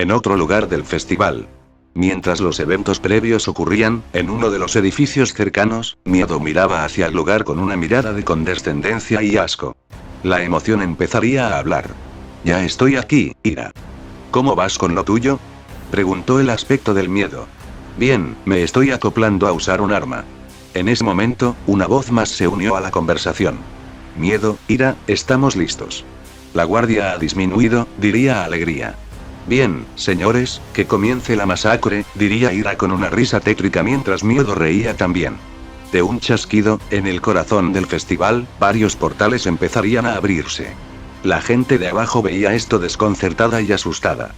En otro lugar del festival. Mientras los eventos previos ocurrían, en uno de los edificios cercanos, Miedo miraba hacia el lugar con una mirada de condescendencia y asco. La emoción empezaría a hablar. Ya estoy aquí, Ira. ¿Cómo vas con lo tuyo? Preguntó el aspecto del Miedo. Bien, me estoy acoplando a usar un arma. En ese momento, una voz más se unió a la conversación. Miedo, Ira, estamos listos. La guardia ha disminuido, diría Alegría. Bien, señores, que comience la masacre, diría Ira con una risa tétrica mientras Miedo reía también. De un chasquido, en el corazón del festival, varios portales empezarían a abrirse. La gente de abajo veía esto desconcertada y asustada.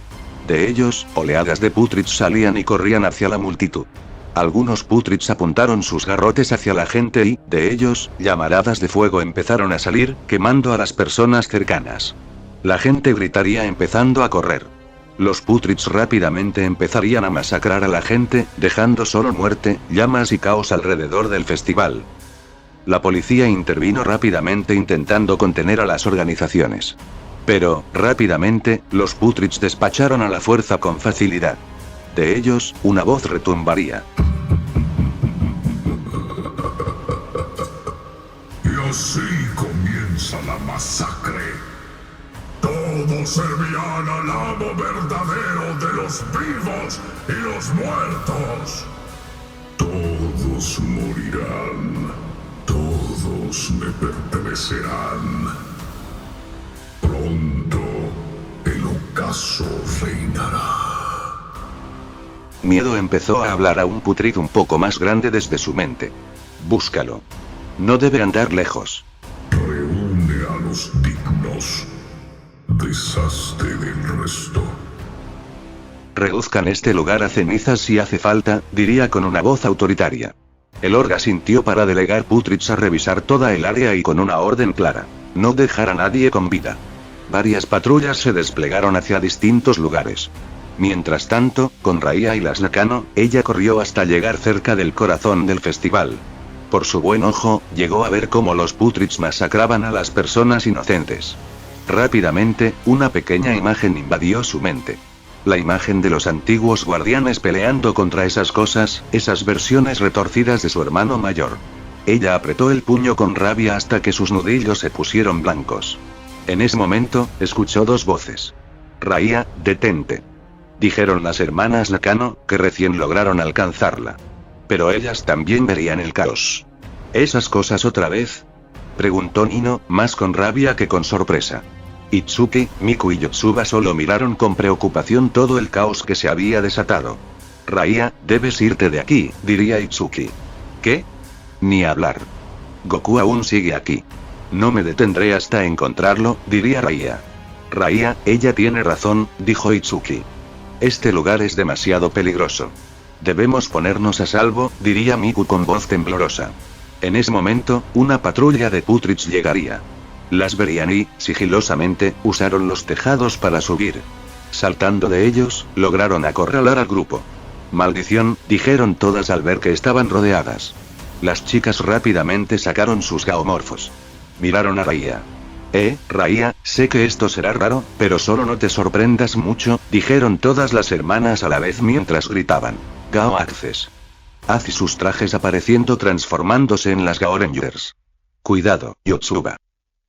De ellos, oleadas de putrits salían y corrían hacia la multitud. Algunos putrits apuntaron sus garrotes hacia la gente y, de ellos, llamaradas de fuego empezaron a salir, quemando a las personas cercanas. La gente gritaría empezando a correr. Los putrits rápidamente empezarían a masacrar a la gente, dejando solo muerte, llamas y caos alrededor del festival. La policía intervino rápidamente intentando contener a las organizaciones. Pero, rápidamente, los putrits despacharon a la fuerza con facilidad. De ellos, una voz retumbaría. Y así comienza la masacre. Todos servirán al amo verdadero de los vivos y los muertos. Todos morirán. Todos me pertenecerán. Pronto, el ocaso reinará. Miedo empezó a hablar a un putrid un poco más grande desde su mente. Búscalo. No debe andar lejos. Reúne a los dignos. Deshazte del resto. Reduzcan este lugar a cenizas si hace falta, diría con una voz autoritaria. El Orga sintió para delegar putrids a revisar toda el área y con una orden clara. No dejar a nadie con vida. Varias patrullas se desplegaron hacia distintos lugares. Mientras tanto, con Raya y las Nakano, ella corrió hasta llegar cerca del corazón del festival. Por su buen ojo, llegó a ver cómo los putrids masacraban a las personas inocentes. Rápidamente, una pequeña imagen invadió su mente. La imagen de los antiguos guardianes peleando contra esas cosas, esas versiones retorcidas de su hermano mayor. Ella apretó el puño con rabia hasta que sus nudillos se pusieron blancos. En ese momento, escuchó dos voces. Raya, detente. Dijeron las hermanas Nakano, que recién lograron alcanzarla. Pero ellas también verían el caos. ¿Esas cosas otra vez? Preguntó Nino, más con rabia que con sorpresa. Itsuki, Miku y Yotsuba solo miraron con preocupación todo el caos que se había desatado. Raya, debes irte de aquí, diría Itsuki. ¿Qué? Ni hablar. Goku aún sigue aquí. No me detendré hasta encontrarlo, diría Raya. Raya, ella tiene razón, dijo Itsuki. Este lugar es demasiado peligroso. Debemos ponernos a salvo, diría Miku con voz temblorosa. En ese momento, una patrulla de putrids llegaría. Las verían y, sigilosamente, usaron los tejados para subir. Saltando de ellos, lograron acorralar al grupo. Maldición, dijeron todas al ver que estaban rodeadas. Las chicas rápidamente sacaron sus gaomorfos. Miraron a Raya. Raya, sé que esto será raro, pero solo no te sorprendas mucho, dijeron todas las hermanas a la vez mientras gritaban. Gao Access. Haz sus trajes apareciendo transformándose en las Gao Rangers. Cuidado, Yotsuba.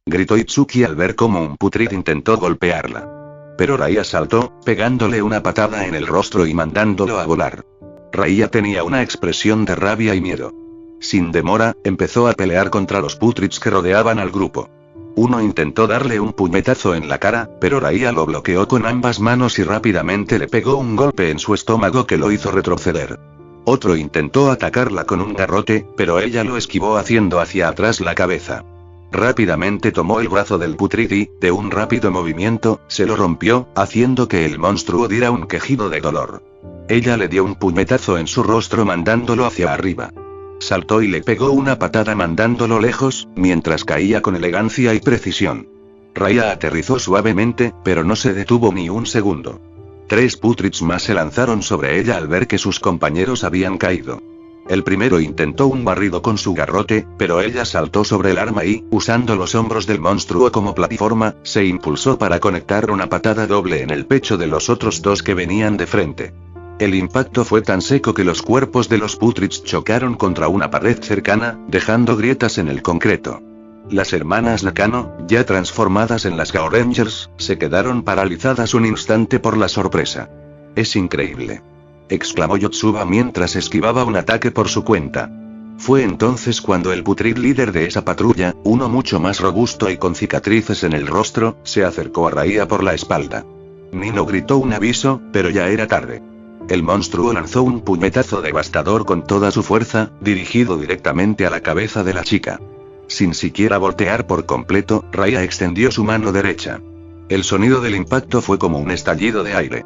Gritó Itsuki al ver cómo un putrid intentó golpearla. Pero Raya saltó, pegándole una patada en el rostro y mandándolo a volar. Raya tenía una expresión de rabia y miedo. Sin demora, empezó a pelear contra los putrids que rodeaban al grupo. Uno intentó darle un puñetazo en la cara, pero Raya lo bloqueó con ambas manos y rápidamente le pegó un golpe en su estómago que lo hizo retroceder. Otro intentó atacarla con un garrote, pero ella lo esquivó haciendo hacia atrás la cabeza. Rápidamente tomó el brazo del putrid y, de un rápido movimiento, se lo rompió, haciendo que el monstruo diera un quejido de dolor. Ella le dio un puñetazo en su rostro mandándolo hacia arriba. Saltó y le pegó una patada mandándolo lejos, mientras caía con elegancia y precisión. Raya aterrizó suavemente, pero no se detuvo ni un segundo. 3 putrids más se lanzaron sobre ella al ver que sus compañeros habían caído. El primero intentó un barrido con su garrote, pero ella saltó sobre el arma y, usando los hombros del monstruo como plataforma, se impulsó para conectar una patada doble en el pecho de los otros dos que venían de frente. El impacto fue tan seco que los cuerpos de los Putrids chocaron contra una pared cercana, dejando grietas en el concreto. Las hermanas Nakano, ya transformadas en las Gao Rangers, se quedaron paralizadas un instante por la sorpresa. «Es increíble», exclamó Yotsuba mientras esquivaba un ataque por su cuenta. Fue entonces cuando el Putrid líder de esa patrulla, uno mucho más robusto y con cicatrices en el rostro, se acercó a Raiya por la espalda. Nino gritó un aviso, pero ya era tarde. El monstruo lanzó un puñetazo devastador con toda su fuerza, dirigido directamente a la cabeza de la chica. Sin siquiera voltear por completo, Raiya extendió su mano derecha. El sonido del impacto fue como un estallido de aire.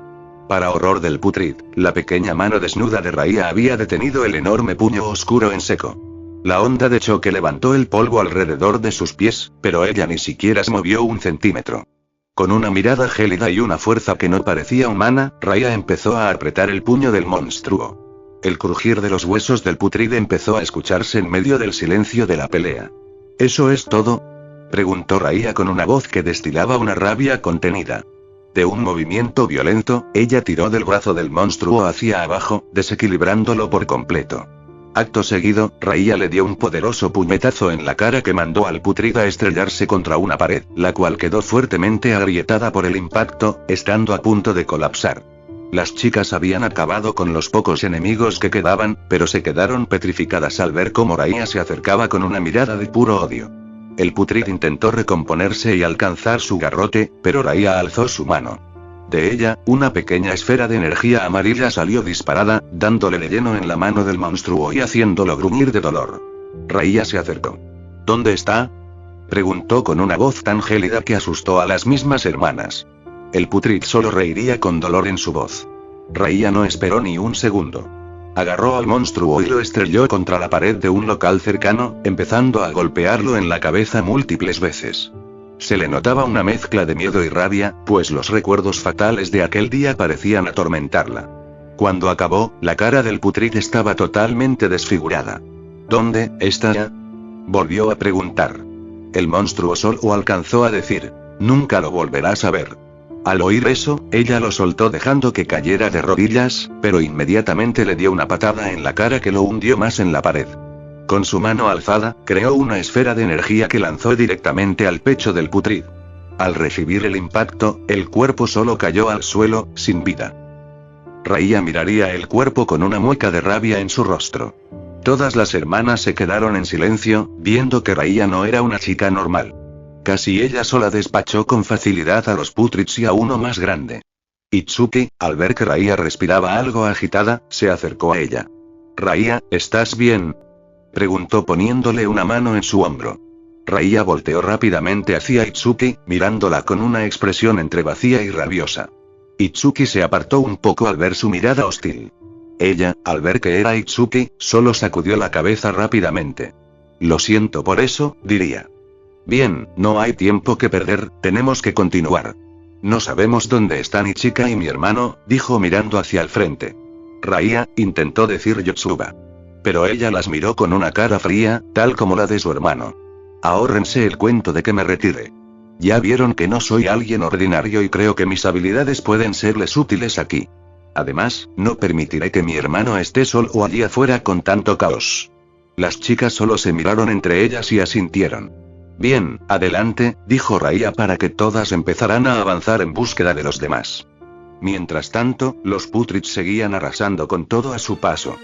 Para horror del Putrid, la pequeña mano desnuda de Raiya había detenido el enorme puño oscuro en seco. La onda de choque levantó el polvo alrededor de sus pies, pero ella ni siquiera se movió un centímetro. Con una mirada gélida y una fuerza que no parecía humana, Raiya empezó a apretar el puño del monstruo. El crujir de los huesos del Putrid empezó a escucharse en medio del silencio de la pelea. ¿Eso es todo?, preguntó Raiya con una voz que destilaba una rabia contenida. De un movimiento violento, ella tiró del brazo del monstruo hacia abajo, desequilibrándolo por completo. Acto seguido, Raiya le dio un poderoso puñetazo en la cara que mandó al Putrid a estrellarse contra una pared, la cual quedó fuertemente agrietada por el impacto, estando a punto de colapsar. Las chicas habían acabado con los pocos enemigos que quedaban, pero se quedaron petrificadas al ver cómo Raiya se acercaba con una mirada de puro odio. El Putrid intentó recomponerse y alcanzar su garrote, pero Raiya alzó su mano. De ella, una pequeña esfera de energía amarilla salió disparada, dándole de lleno en la mano del monstruo y haciéndolo gruñir de dolor. Raiya se acercó. «¿Dónde está?», preguntó con una voz tan gélida que asustó a las mismas hermanas. El Putrid solo reiría con dolor en su voz. Raiya no esperó ni un segundo. Agarró al monstruo y lo estrelló contra la pared de un local cercano, empezando a golpearlo en la cabeza múltiples veces. Se le notaba una mezcla de miedo y rabia, pues los recuerdos fatales de aquel día parecían atormentarla. Cuando acabó, la cara del Putrid estaba totalmente desfigurada. «¿Dónde está?», volvió a preguntar. El monstruo solo alcanzó a decir: «Nunca lo volverás a ver». Al oír eso, ella lo soltó dejando que cayera de rodillas, pero inmediatamente le dio una patada en la cara que lo hundió más en la pared. Con su mano alzada, creó una esfera de energía que lanzó directamente al pecho del Putrid. Al recibir el impacto, el cuerpo solo cayó al suelo, sin vida. Raiya miraría el cuerpo con una mueca de rabia en su rostro. Todas las hermanas se quedaron en silencio, viendo que Raiya no era una chica normal. Casi ella sola despachó con facilidad a los Putrids y a uno más grande. Itsuki, al ver que Raiya respiraba algo agitada, se acercó a ella. «Raiya, ¿estás bien?», preguntó poniéndole una mano en su hombro. Raiya volteó rápidamente hacia Itsuki, mirándola con una expresión entre vacía y rabiosa. Itsuki se apartó un poco al ver su mirada hostil. Ella, al ver que era Itsuki, solo sacudió la cabeza rápidamente. «Lo siento por eso», diría. «Bien, no hay tiempo que perder, tenemos que continuar». «No sabemos dónde están Ichika y mi hermano», dijo mirando hacia el frente. «Raiya», intentó decir Yotsuba. Pero ella las miró con una cara fría, tal como la de su hermano. «Ahórrense el cuento de que me retire. Ya vieron que no soy alguien ordinario y creo que mis habilidades pueden serles útiles aquí. Además, no permitiré que mi hermano esté solo allí afuera con tanto caos». Las chicas solo se miraron entre ellas y asintieron. «Bien, adelante», dijo Raiya para que todas empezaran a avanzar en búsqueda de los demás. Mientras tanto, los Putrids seguían arrasando con todo a su paso.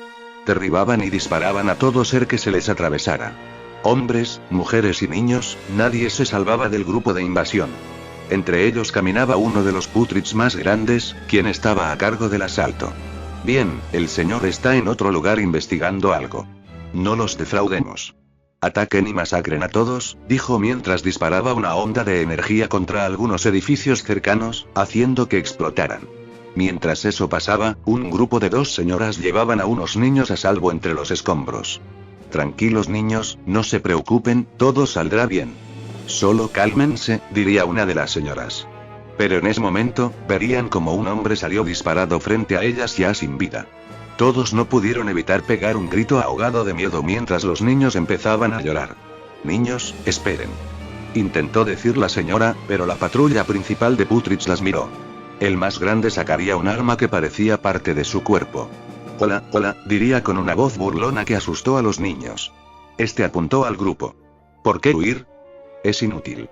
Derribaban y disparaban a todo ser que se les atravesara. Hombres, mujeres y niños, nadie se salvaba del grupo de invasión. Entre ellos caminaba uno de los Putrids más grandes, quien estaba a cargo del asalto. «Bien, el señor está en otro lugar investigando algo. No los defraudemos. Ataquen y masacren a todos», dijo mientras disparaba una onda de energía contra algunos edificios cercanos, haciendo que explotaran. Mientras eso pasaba, un grupo de 2 señoras llevaban a unos niños a salvo entre los escombros. «Tranquilos niños, no se preocupen, todo saldrá bien. Solo cálmense», diría una de las señoras. Pero en ese momento, verían como un hombre salió disparado frente a ellas ya sin vida. Todos no pudieron evitar pegar un grito ahogado de miedo mientras los niños empezaban a llorar. Niños, esperen. Intentó decir la señora, pero la patrulla principal de Putrix las miró. El más grande sacaría un arma que parecía parte de su cuerpo. Hola, hola, diría con una voz burlona que asustó a los niños. Este apuntó al grupo. ¿Por qué huir? Es inútil.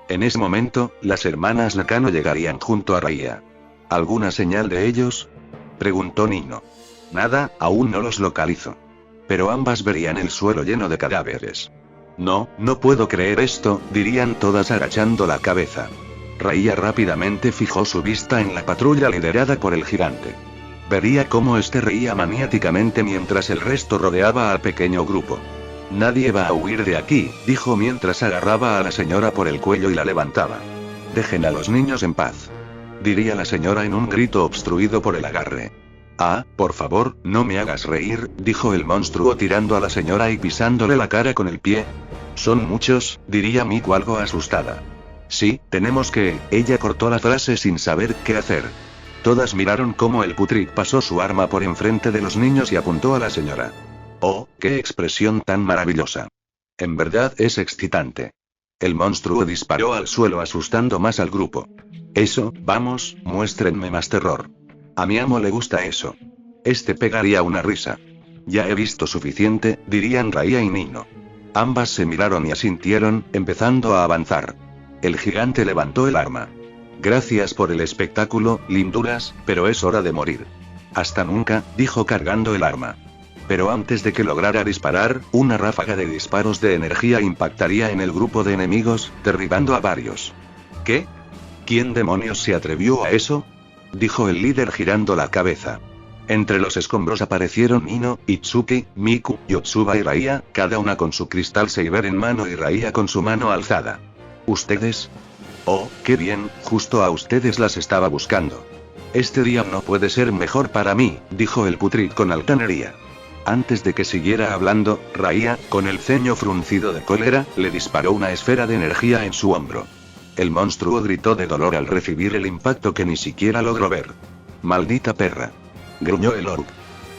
En ese momento, las hermanas Nakano llegarían junto a Raya. ¿Alguna señal de ellos? Preguntó Nino. Nada, aún no los localizo. Pero ambas verían el suelo lleno de cadáveres. No, no puedo creer esto, dirían todas agachando la cabeza. Raya rápidamente fijó su vista en la patrulla liderada por el gigante. Vería cómo este reía maniáticamente mientras el resto rodeaba al pequeño grupo. Nadie va a huir de aquí, dijo mientras agarraba a la señora por el cuello y la levantaba. Dejen a los niños en paz. Diría la señora en un grito obstruido por el agarre. Ah, por favor, no me hagas reír, dijo el monstruo tirando a la señora y pisándole la cara con el pie. Son muchos, diría Miku algo asustada. Sí, tenemos que, ella cortó la frase sin saber qué hacer. Todas miraron cómo el Putrix pasó su arma por enfrente de los niños y apuntó a la señora. Oh, qué expresión tan maravillosa. En verdad es excitante. El monstruo disparó al suelo asustando más al grupo. Eso, vamos, muéstrenme más terror. A mi amo le gusta eso. Este pegaría una risa. Ya he visto suficiente, dirían Raya y Nino. Ambas se miraron y asintieron, empezando a avanzar. El gigante levantó el arma. Gracias por el espectáculo, linduras, pero es hora de morir. Hasta nunca, dijo cargando el arma. Pero antes de que lograra disparar, una ráfaga de disparos de energía impactaría en el grupo de enemigos, derribando a varios. ¿Qué? ¿Quién demonios se atrevió a eso? Dijo el líder girando la cabeza. Entre los escombros aparecieron Nino, Itsuki, Miku, Yotsuba y Raya, cada una con su cristal Saber en mano y Raya con su mano alzada. ¿Ustedes? Oh, qué bien, justo a ustedes las estaba buscando. Este día no puede ser mejor para mí, dijo el Putrix con altanería. Antes de que siguiera hablando, Raya, con el ceño fruncido de cólera, le disparó una esfera de energía en su hombro. El monstruo gritó de dolor al recibir el impacto que ni siquiera logró ver. Maldita perra. Gruñó el orc.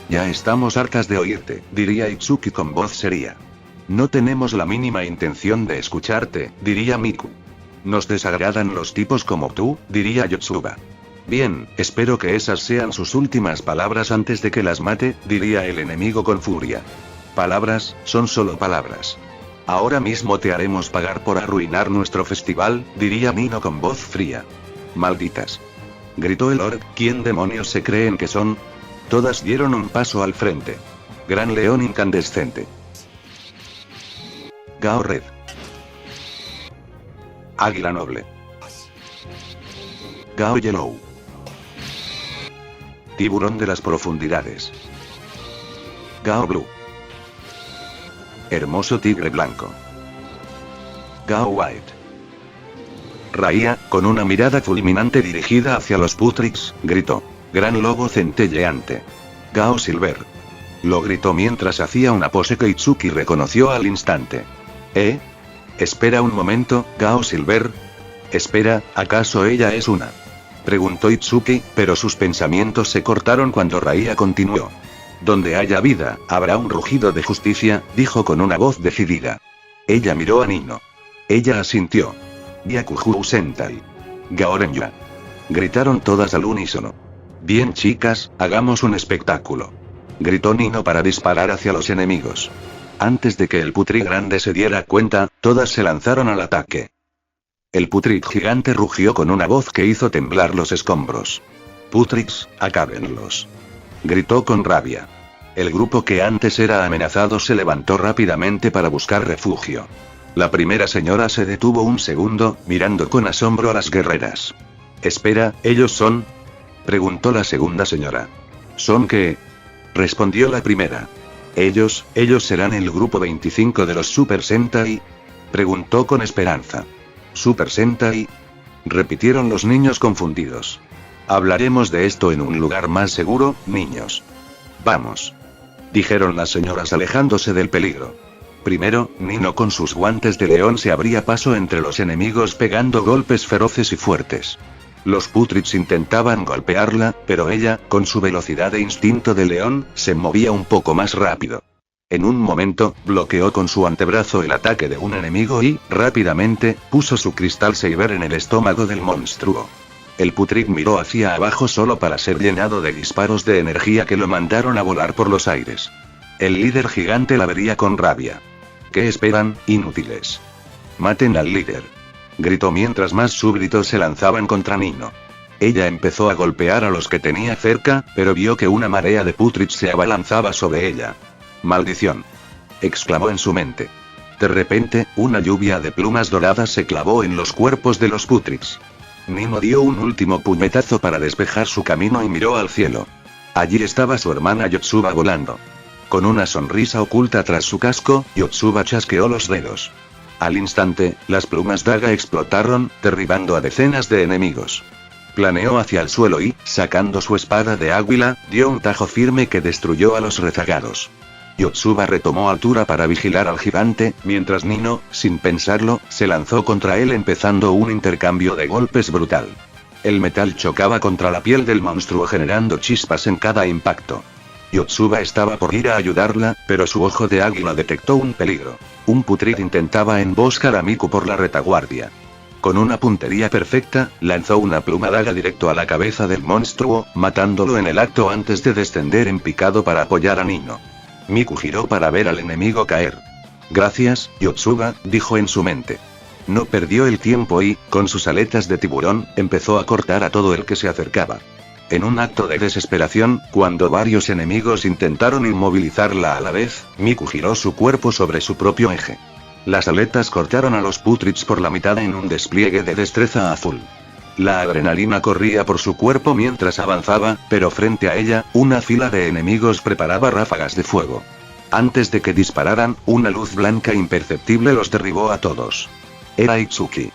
Ya estamos hartas de oírte, diría Itsuki con voz seria. No tenemos la mínima intención de escucharte, diría Miku. Nos desagradan los tipos como tú, diría Yotsuba. Bien, espero que esas sean sus últimas palabras antes de que las mate, diría el enemigo con furia. Palabras, son solo palabras. Ahora mismo te haremos pagar por arruinar nuestro festival, diría Nino con voz fría. Malditas. Gritó el orc, ¿quién demonios se creen que son? Todas dieron un paso al frente. Gran león incandescente. Gao Red. Águila noble. Gao Yellow. Tiburón de las profundidades. Gao Blue. Hermoso tigre blanco. Gao White. Raya, con una mirada fulminante dirigida hacia los Putrix, gritó. Gran lobo centelleante. Gao Silver. Lo gritó mientras hacía una pose que Itsuki reconoció al instante. Espera un momento, Gao Silver. Espera, ¿acaso ella es una? Preguntó Itsuki, pero sus pensamientos se cortaron cuando Raya continuó. Donde haya vida, habrá un rugido de justicia, dijo con una voz decidida. Ella miró a Nino. Ella asintió. Byakuju Sentai. Gaorenja. Gritaron todas al unísono. Bien chicas, hagamos un espectáculo. Gritó Nino para disparar hacia los enemigos. Antes de que el Putrix grande se diera cuenta, todas se lanzaron al ataque. El Putrix gigante rugió con una voz que hizo temblar los escombros. Putrix, acábenlos. Gritó con rabia. El grupo que antes era amenazado se levantó rápidamente para buscar refugio. La primera señora se detuvo un segundo, mirando con asombro a las guerreras. Espera, ¿ellos son? Preguntó la segunda señora. ¿Son qué? Respondió la primera. ¿Ellos serán el grupo 25 de los Super Sentai? Preguntó con esperanza. ¿Super Sentai? Repitieron los niños confundidos. Hablaremos de esto en un lugar más seguro, niños. Vamos. Dijeron las señoras alejándose del peligro. Primero, Nino con sus guantes de león se abría paso entre los enemigos pegando golpes feroces y fuertes. Los Putrits intentaban golpearla, pero ella, con su velocidad e instinto de león, se movía un poco más rápido. En un momento, bloqueó con su antebrazo el ataque de un enemigo y, rápidamente, puso su cristal Saber en el estómago del monstruo. El Putrid miró hacia abajo solo para ser llenado de disparos de energía que lo mandaron a volar por los aires. El líder gigante la vería con rabia. ¿Qué esperan, inútiles? Maten al líder. Gritó mientras más súbditos se lanzaban contra Nino. Ella empezó a golpear a los que tenía cerca, pero vio que una marea de Putrids se abalanzaba sobre ella. ¡Maldición!, exclamó en su mente. De repente, una lluvia de plumas doradas se clavó en los cuerpos de los Putrids. Nino dio un último puñetazo para despejar su camino y miró al cielo. Allí estaba su hermana Yotsuba volando. Con una sonrisa oculta tras su casco, Yotsuba chasqueó los dedos. Al instante, las plumas daga explotaron, derribando a decenas de enemigos. Planeó hacia el suelo y, sacando su espada de águila, dio un tajo firme que destruyó a los rezagados. Yotsuba retomó altura para vigilar al gigante, mientras Nino, sin pensarlo, se lanzó contra él empezando un intercambio de golpes brutal. El metal chocaba contra la piel del monstruo generando chispas en cada impacto. Yotsuba estaba por ir a ayudarla, pero su ojo de águila detectó un peligro. Un Putrid intentaba emboscar a Miku por la retaguardia. Con una puntería perfecta, lanzó una pluma daga directo a la cabeza del monstruo, matándolo en el acto antes de descender en picado para apoyar a Nino. Miku giró para ver al enemigo caer. Gracias, Yotsuba, dijo en su mente. No perdió el tiempo y, con sus aletas de tiburón, empezó a cortar a todo el que se acercaba. En un acto de desesperación, cuando varios enemigos intentaron inmovilizarla a la vez, Miku giró su cuerpo sobre su propio eje. Las aletas cortaron a los Putrids por la mitad en un despliegue de destreza azul. La adrenalina corría por su cuerpo mientras avanzaba, pero frente a ella, una fila de enemigos preparaba ráfagas de fuego. Antes de que dispararan, una luz blanca imperceptible los derribó a todos. Era Itsuki.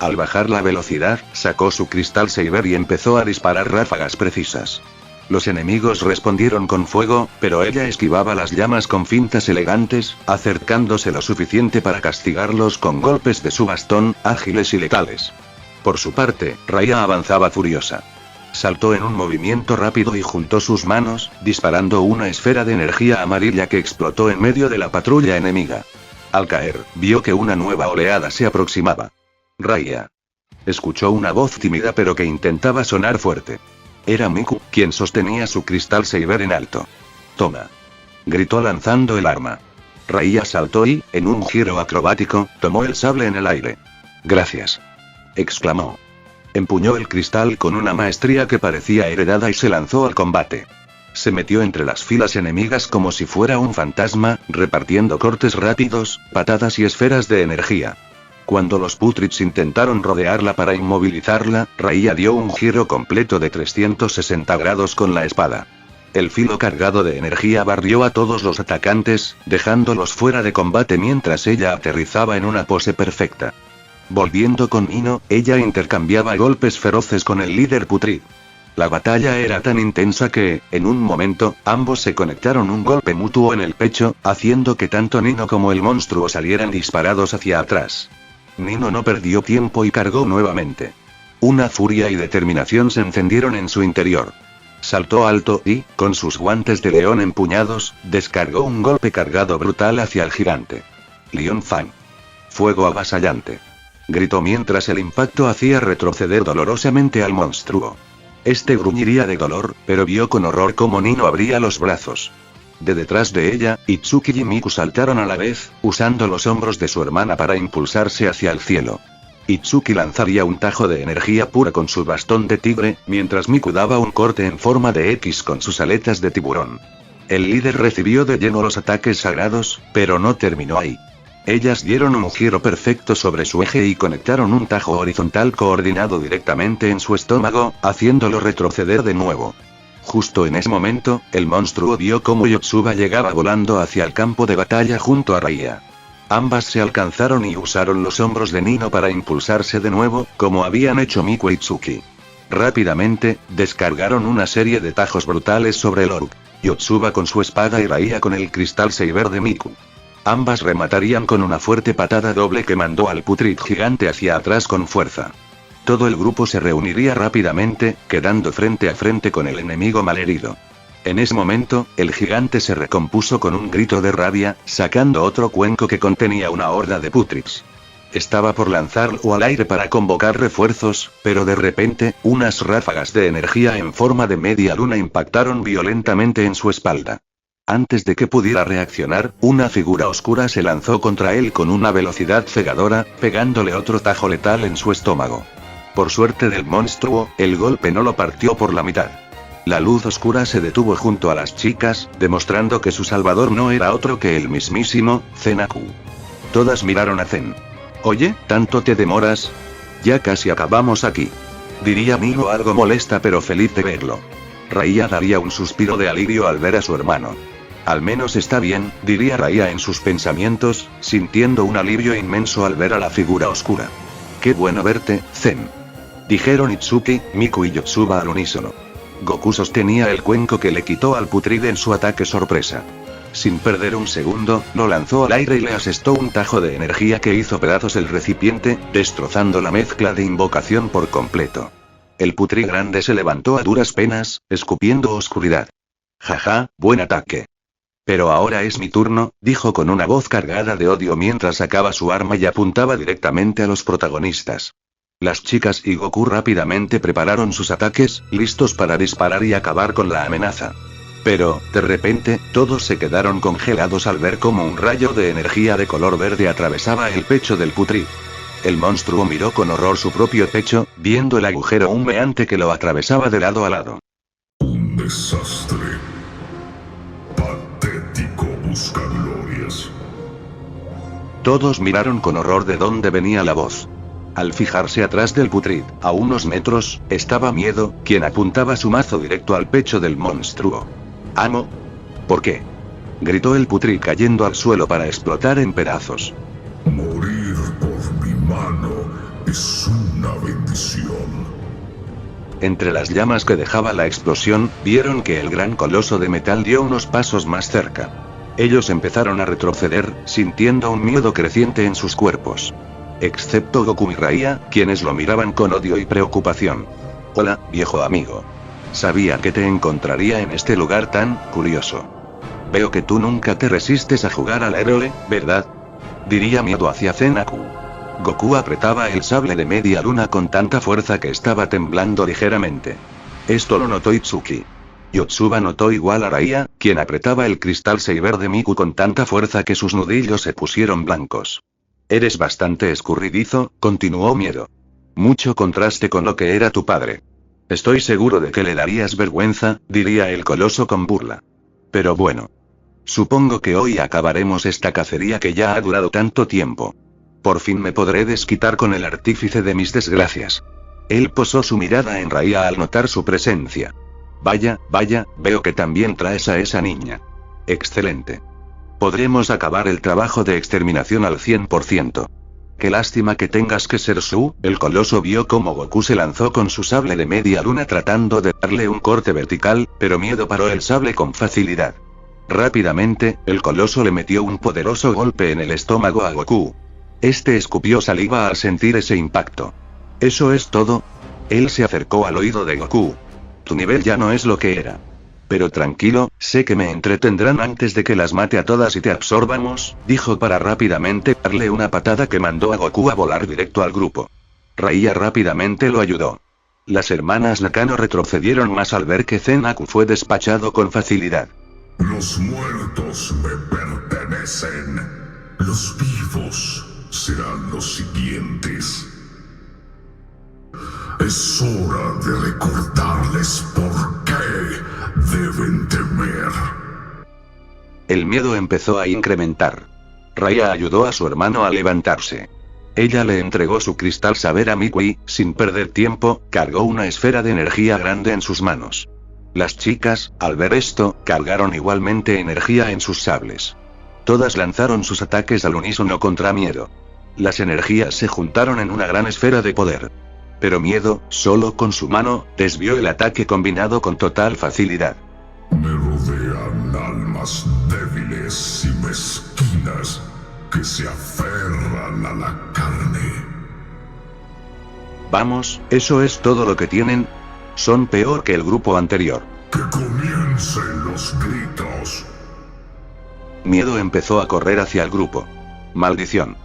Al bajar la velocidad, sacó su cristal Saber y empezó a disparar ráfagas precisas. Los enemigos respondieron con fuego, pero ella esquivaba las llamas con fintas elegantes, acercándose lo suficiente para castigarlos con golpes de su bastón, ágiles y letales. Por su parte, Raya avanzaba furiosa. Saltó en un movimiento rápido y juntó sus manos, disparando una esfera de energía amarilla que explotó en medio de la patrulla enemiga. Al caer, vio que una nueva oleada se aproximaba. Raya. Escuchó una voz tímida pero que intentaba sonar fuerte. Era Miku, quien sostenía su cristal Saber en alto. Toma. Gritó lanzando el arma. Raya saltó y, en un giro acrobático, tomó el sable en el aire. Gracias, exclamó. Empuñó el cristal con una maestría que parecía heredada y se lanzó al combate. Se metió entre las filas enemigas como si fuera un fantasma, repartiendo cortes rápidos, patadas y esferas de energía. Cuando los Putrids intentaron rodearla para inmovilizarla, Raya dio un giro completo de 360 grados con la espada. El filo cargado de energía barrió a todos los atacantes, dejándolos fuera de combate mientras ella aterrizaba en una pose perfecta. Volviendo con Nino, ella intercambiaba golpes feroces con el líder Putrid. La batalla era tan intensa que, en un momento, ambos se conectaron un golpe mutuo en el pecho, haciendo que tanto Nino como el monstruo salieran disparados hacia atrás. Nino no perdió tiempo y cargó nuevamente. Una furia y determinación se encendieron en su interior. Saltó alto y, con sus guantes de león empuñados, descargó un golpe cargado brutal hacia el gigante. Lion Fang. Fuego avasallante. Gritó mientras el impacto hacía retroceder dolorosamente al monstruo. Este gruñiría de dolor, pero vio con horror cómo Nino abría los brazos. De detrás de ella, Itsuki y Miku saltaron a la vez, usando los hombros de su hermana para impulsarse hacia el cielo. Itsuki lanzaría un tajo de energía pura con su bastón de tigre, mientras Miku daba un corte en forma de X con sus aletas de tiburón. El líder recibió de lleno los ataques sagrados, pero no terminó ahí. Ellas dieron un giro perfecto sobre su eje y conectaron un tajo horizontal coordinado directamente en su estómago, haciéndolo retroceder de nuevo. Justo en ese momento, el monstruo vio cómo Yotsuba llegaba volando hacia el campo de batalla junto a Raya. Ambas se alcanzaron y usaron los hombros de Nino para impulsarse de nuevo, como habían hecho Miku e Itsuki. Rápidamente, descargaron una serie de tajos brutales sobre el orc. Yotsuba con su espada y Raya con el cristal Saber de Miku. Ambas rematarían con una fuerte patada doble que mandó al Putrid gigante hacia atrás con fuerza. todo el grupo se reuniría rápidamente, quedando frente a frente con el enemigo malherido. En ese momento, el gigante se recompuso con un grito de rabia, sacando otro cuenco que contenía una horda de Putrix. Estaba por lanzarlo al aire para convocar refuerzos, pero de repente, unas ráfagas de energía en forma de media luna impactaron violentamente en su espalda. Antes de que pudiera reaccionar, una figura oscura se lanzó contra él con una velocidad cegadora, pegándole otro tajo letal en su estómago. Por suerte del monstruo, el golpe no lo partió por la mitad. La luz oscura se detuvo junto a las chicas, demostrando que su salvador no era otro que el mismísimo Zen-Aku. Todas miraron a Zen. «Oye, ¿tanto te demoras? Ya casi acabamos aquí», diría Milo algo molesta pero feliz de verlo. Raiya daría un suspiro de alivio al ver a su hermano. «Al menos está bien», diría Raiya en sus pensamientos, sintiendo un alivio inmenso al ver a la figura oscura. «Qué bueno verte, Zen», dijeron Itsuki, Miku y Yotsuba al unísono. Goku sostenía el cuenco que le quitó al Putride en su ataque sorpresa. Sin perder un segundo, lo lanzó al aire y le asestó un tajo de energía que hizo pedazos el recipiente, destrozando la mezcla de invocación por completo. El Putri grande se levantó a duras penas, escupiendo oscuridad. «Jaja, buen ataque. Pero ahora es mi turno», dijo con una voz cargada de odio mientras sacaba su arma y apuntaba directamente a los protagonistas. Las chicas y Goku rápidamente prepararon sus ataques, listos para disparar y acabar con la amenaza. Pero, de repente, todos se quedaron congelados al ver cómo un rayo de energía de color verde atravesaba el pecho del Putri. El monstruo miró con horror su propio pecho, viendo el agujero humeante que lo atravesaba de lado a lado. Un desastre. Patético buscaglorias. Todos miraron con horror de dónde venía la voz. Al fijarse atrás del Putrid, a unos metros, estaba Miedo, quien apuntaba su mazo directo al pecho del monstruo. «Amo». «¿Por qué?», gritó el Putrid cayendo al suelo para explotar en pedazos. Morir por mi mano es una bendición. Entre las llamas que dejaba la explosión, vieron que el gran coloso de metal dio unos pasos más cerca. Ellos empezaron a retroceder, sintiendo un miedo creciente en sus cuerpos. Excepto Goku y Raiya, quienes lo miraban con odio y preocupación. «Hola, viejo amigo. Sabía que te encontraría en este lugar tan curioso. Veo que tú nunca te resistes a jugar al héroe, ¿verdad?», diría Miedo hacia Zen-Aku. Goku apretaba el sable de media luna con tanta fuerza que estaba temblando ligeramente. Esto lo notó Itsuki. Yotsuba notó igual a Raiya, quien apretaba el cristal Saber de Miku con tanta fuerza que sus nudillos se pusieron blancos. «Eres bastante escurridizo», continuó Miedo. «Mucho contraste con lo que era tu padre. Estoy seguro de que le darías vergüenza», diría el coloso con burla. «Pero bueno. Supongo que hoy acabaremos esta cacería que ya ha durado tanto tiempo. Por fin me podré desquitar con el artífice de mis desgracias». Él posó su mirada en Raiya al notar su presencia. «Vaya, veo que también traes a esa niña. Excelente. Podremos acabar el trabajo de exterminación al 100%. Qué lástima que tengas que ser Su». El coloso vio cómo Goku se lanzó con su sable de media luna tratando de darle un corte vertical, pero Miedo paró el sable con facilidad. Rápidamente, el coloso le metió un poderoso golpe en el estómago a Goku. Este escupió saliva al sentir ese impacto. «¿Eso es todo?». Él se acercó al oído de Goku. «Tu nivel ya no es lo que era. Pero tranquilo, sé que me entretendrán antes de que las mate a todas y te absorbamos», dijo para rápidamente darle una patada que mandó a Goku a volar directo al grupo. Raiya rápidamente lo ayudó. Las hermanas Nakano retrocedieron más al ver que Zen-Aku fue despachado con facilidad. Los muertos me pertenecen. Los vivos serán los siguientes. Es hora de recordarles por qué deben temer. El miedo empezó a incrementar. Raiya ayudó a su hermano a levantarse. Ella le entregó su cristal saber a Miku y, sin perder tiempo, cargó una esfera de energía grande en sus manos. Las chicas, al ver esto, cargaron igualmente energía en sus sables. Todas lanzaron sus ataques al unísono contra Miedo. Las energías se juntaron en una gran esfera de poder. Pero Miedo, solo con su mano, desvió el ataque combinado con total facilidad. Me rodean almas débiles y mezquinas que se aferran a la carne. Vamos, ¿eso es todo lo que tienen? Son peor que el grupo anterior. Que comiencen los gritos. Miedo empezó a correr hacia el grupo. Maldición.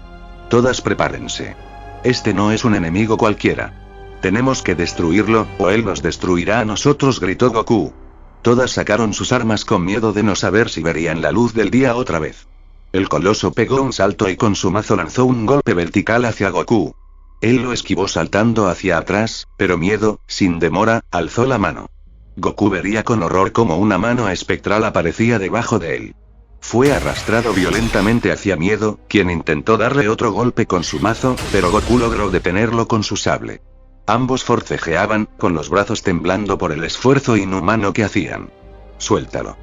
Todas prepárense. Este no es un enemigo cualquiera. Tenemos que destruirlo, o él nos destruirá a nosotros, gritó Goku. Todas sacaron sus armas con miedo de no saber si verían la luz del día otra vez. El coloso pegó un salto y con su mazo lanzó un golpe vertical hacia Goku. Él lo esquivó saltando hacia atrás, pero Miedo, sin demora, alzó la mano. Goku vería con horror cómo una mano espectral aparecía debajo de él. Fue arrastrado violentamente hacia Miedo, quien intentó darle otro golpe con su mazo, pero Goku logró detenerlo con su sable. Ambos forcejeaban, con los brazos temblando por el esfuerzo inhumano que hacían. «Suéltalo»,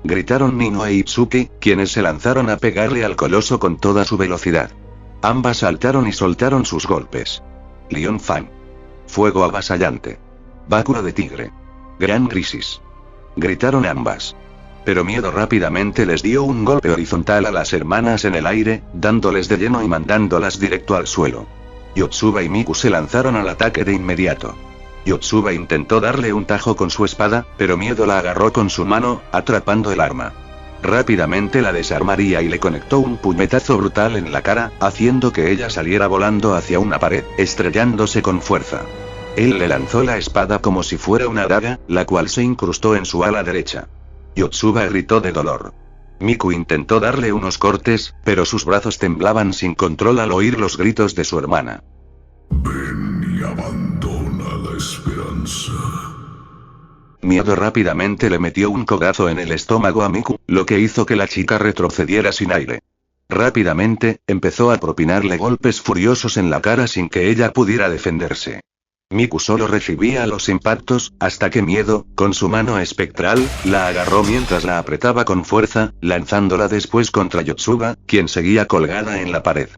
gritaron Nino e Itsuki, quienes se lanzaron a pegarle al coloso con toda su velocidad. Ambas saltaron y soltaron sus golpes. Lion Fan. Fuego avasallante. Báculo de tigre. Gran crisis. Gritaron ambas. Pero Miedo rápidamente les dio un golpe horizontal a las hermanas en el aire, dándoles de lleno y mandándolas directo al suelo. Yotsuba y Miku se lanzaron al ataque de inmediato. Yotsuba intentó darle un tajo con su espada, pero Miedo la agarró con su mano, atrapando el arma. Rápidamente la desarmaría y le conectó un puñetazo brutal en la cara, haciendo que ella saliera volando hacia una pared, estrellándose con fuerza. Él le lanzó la espada como si fuera una daga, la cual se incrustó en su ala derecha. Yotsuba gritó de dolor. Miku intentó darle unos cortes, pero sus brazos temblaban sin control al oír los gritos de su hermana. Ven y abandona la esperanza. Miedo rápidamente le metió un codazo en el estómago a Miku, lo que hizo que la chica retrocediera sin aire. Rápidamente, empezó a propinarle golpes furiosos en la cara sin que ella pudiera defenderse. Miku solo recibía los impactos, hasta que Miedo, con su mano espectral, la agarró mientras la apretaba con fuerza, lanzándola después contra Yotsuba, quien seguía colgada en la pared.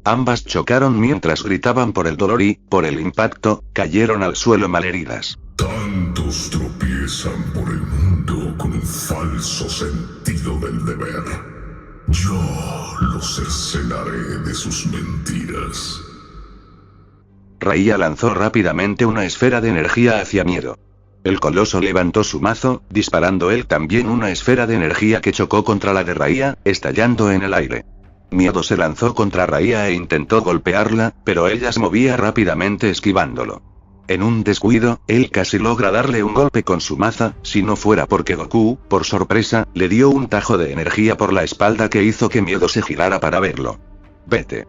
Ambas chocaron mientras gritaban por el dolor y, por el impacto, cayeron al suelo malheridas. Tantos tropiezan por el mundo con un falso sentido del deber. Yo los cercenaré de sus mentiras. Raiya lanzó rápidamente una esfera de energía hacia Miedo. El coloso levantó su mazo, disparando él también una esfera de energía que chocó contra la de Raiya, estallando en el aire. Miedo se lanzó contra Raiya e intentó golpearla, pero ella se movía rápidamente esquivándolo. En un descuido, él casi logra darle un golpe con su maza, si no fuera porque Goku, por sorpresa, le dio un tajo de energía por la espalda que hizo que Miedo se girara para verlo. «Vete.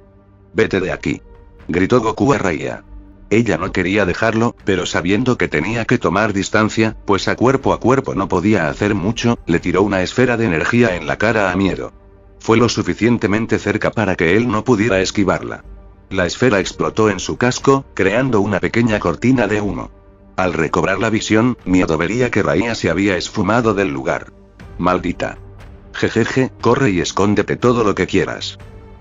Vete de aquí», gritó Goku a Raiya. Ella no quería dejarlo, pero sabiendo que tenía que tomar distancia, pues a cuerpo no podía hacer mucho, le tiró una esfera de energía en la cara a Miedo. Fue lo suficientemente cerca para que él no pudiera esquivarla. La esfera explotó en su casco, creando una pequeña cortina de humo. Al recobrar la visión, Miedo vería que Raiya se había esfumado del lugar. «Maldita. Jejeje, corre y escóndete todo lo que quieras.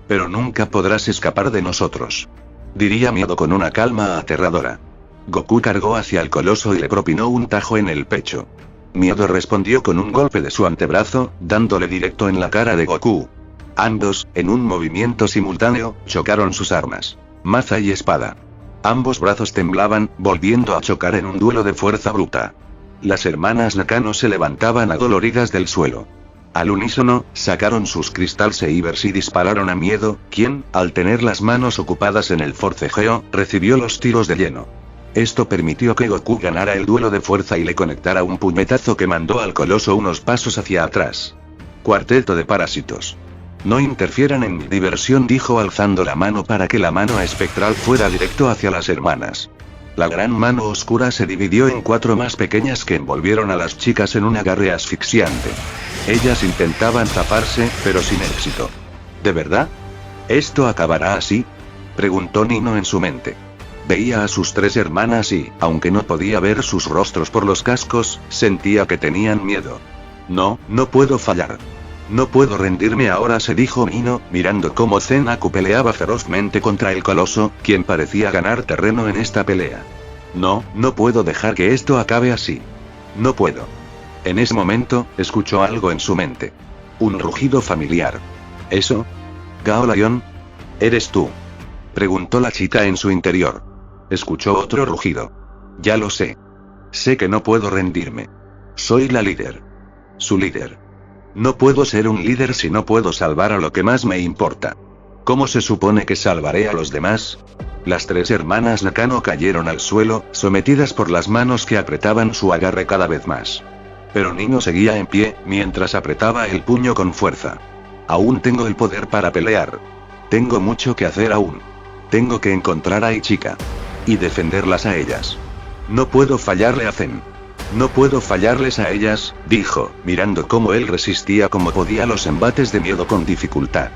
Pero nunca podrás escapar de nosotros», diría Miedo con una calma aterradora. Goku cargó hacia el coloso y le propinó un tajo en el pecho. Miedo respondió con un golpe de su antebrazo, dándole directo en la cara de Goku. Ambos, en un movimiento simultáneo, chocaron sus armas, maza y espada. Ambos brazos temblaban, volviendo a chocar en un duelo de fuerza bruta. Las hermanas Nakano se levantaban adoloridas del suelo. Al unísono, sacaron sus Crystal Sabers y dispararon a Miedo, quien, al tener las manos ocupadas en el forcejeo, recibió los tiros de lleno. Esto permitió que Goku ganara el duelo de fuerza y le conectara un puñetazo que mandó al coloso unos pasos hacia atrás. «Cuarteto de parásitos. No interfieran en mi diversión», dijo alzando la mano para que la mano espectral fuera directo hacia las hermanas. La gran mano oscura se dividió en 4 más pequeñas que envolvieron a las chicas en un agarre asfixiante. Ellas intentaban zafarse, pero sin éxito. ¿De verdad? ¿Esto acabará así?, preguntó Nino en su mente. Veía a sus 3 hermanas y, aunque no podía ver sus rostros por los cascos, sentía que tenían miedo. No puedo fallar. No puedo rendirme ahora, se dijo Nino, mirando cómo Zenaku peleaba ferozmente contra el coloso, quien parecía ganar terreno en esta pelea. No puedo dejar que esto acabe así. No puedo. En ese momento, escuchó algo en su mente. Un rugido familiar. ¿Eso? Gao Lion? ¿Eres tú?, preguntó la chica en su interior. Escuchó otro rugido. Ya lo sé. Sé que no puedo rendirme. Soy la líder. Su líder. No puedo ser un líder si no puedo salvar a lo que más me importa. ¿Cómo se supone que salvaré a los demás? Las 3 hermanas Nakano cayeron al suelo, sometidas por las manos que apretaban su agarre cada vez más. Pero Nino seguía en pie, mientras apretaba el puño con fuerza. Aún tengo el poder para pelear. Tengo mucho que hacer aún. Tengo que encontrar a Ichika. Y defenderlas a ellas. No puedo fallarle a Zen. No puedo fallarles a ellas, dijo, mirando cómo él resistía como podía los embates de miedo con dificultad.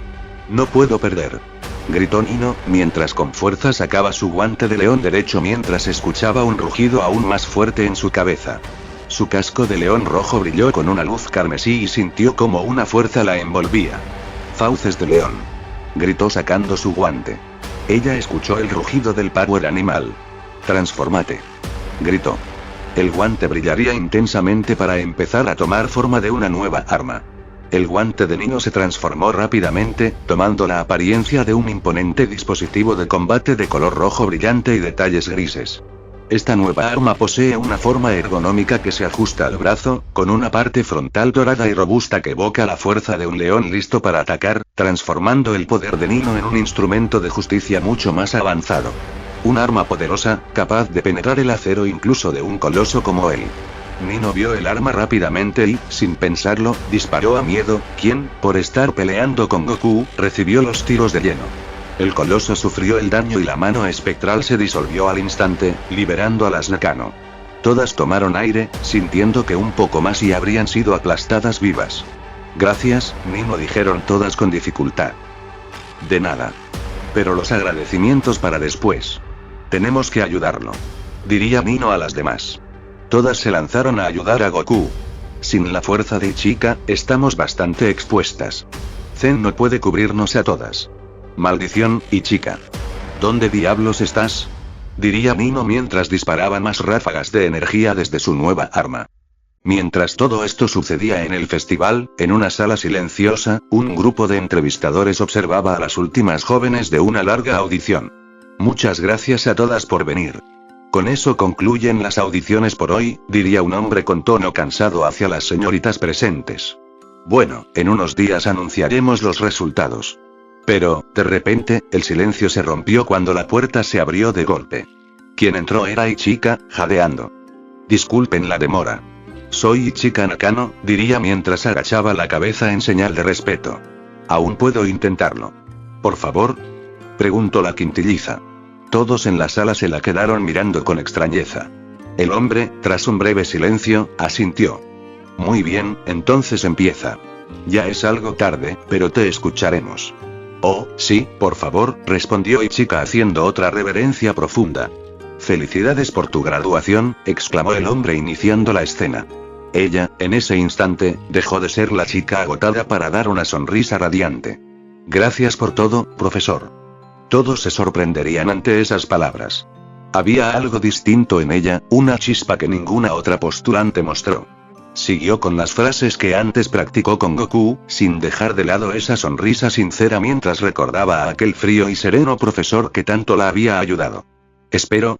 No puedo perder. Gritó Nino, mientras con fuerza sacaba su guante de león derecho mientras escuchaba un rugido aún más fuerte en su cabeza. Su casco de león rojo brilló con una luz carmesí y sintió como una fuerza la envolvía. Fauces de león. Gritó sacando su guante. Ella escuchó el rugido del Power Animal. Transformate. Gritó. El guante brillaría intensamente para empezar a tomar forma de una nueva arma. El guante de Nino se transformó rápidamente, tomando la apariencia de un imponente dispositivo de combate de color rojo brillante y detalles grises. Esta nueva arma posee una forma ergonómica que se ajusta al brazo, con una parte frontal dorada y robusta que evoca la fuerza de un león listo para atacar, transformando el poder de Nino en un instrumento de justicia mucho más avanzado. Un arma poderosa, capaz de penetrar el acero incluso de un coloso como él. Nino vio el arma rápidamente y, sin pensarlo, disparó a Miedo, quien, por estar peleando con Goku, recibió los tiros de lleno. El coloso sufrió el daño y la mano espectral se disolvió al instante, liberando a las Nakano. Todas tomaron aire, sintiendo que un poco más y habrían sido aplastadas vivas. Gracias, Nino, dijeron todas con dificultad. De nada. Pero los agradecimientos para después. Tenemos que ayudarlo. Diría Nino a las demás. Todas se lanzaron a ayudar a Goku. Sin la fuerza de Ichika, estamos bastante expuestas. Zen no puede cubrirnos a todas. Maldición, Ichika. ¿Dónde diablos estás? Diría Nino mientras disparaba más ráfagas de energía desde su nueva arma. Mientras todo esto sucedía en el festival, en una sala silenciosa, un grupo de entrevistadores observaba a las últimas jóvenes de una larga audición. Muchas gracias a todas por venir. Con eso concluyen las audiciones por hoy, diría un hombre con tono cansado hacia las señoritas presentes. Bueno, en unos días anunciaremos los resultados. Pero, de repente, el silencio se rompió cuando la puerta se abrió de golpe. Quien entró era Ichika, jadeando. Disculpen la demora. Soy Ichika Nakano, diría mientras agachaba la cabeza en señal de respeto. Aún puedo intentarlo. ¿Por favor? Preguntó la quintilliza. Todos en la sala se la quedaron mirando con extrañeza. El hombre, tras un breve silencio, asintió. Muy bien, entonces empieza. Ya es algo tarde, pero te escucharemos. Oh, sí, por favor, respondió Ichika haciendo otra reverencia profunda. Felicidades por tu graduación, exclamó el hombre iniciando la escena. Ella, en ese instante, dejó de ser la chica agotada para dar una sonrisa radiante. Gracias por todo, profesor. Todos se sorprenderían ante esas palabras. Había algo distinto en ella, una chispa que ninguna otra postulante mostró. Siguió con las frases que antes practicó con Goku, sin dejar de lado esa sonrisa sincera mientras recordaba a aquel frío y sereno profesor que tanto la había ayudado.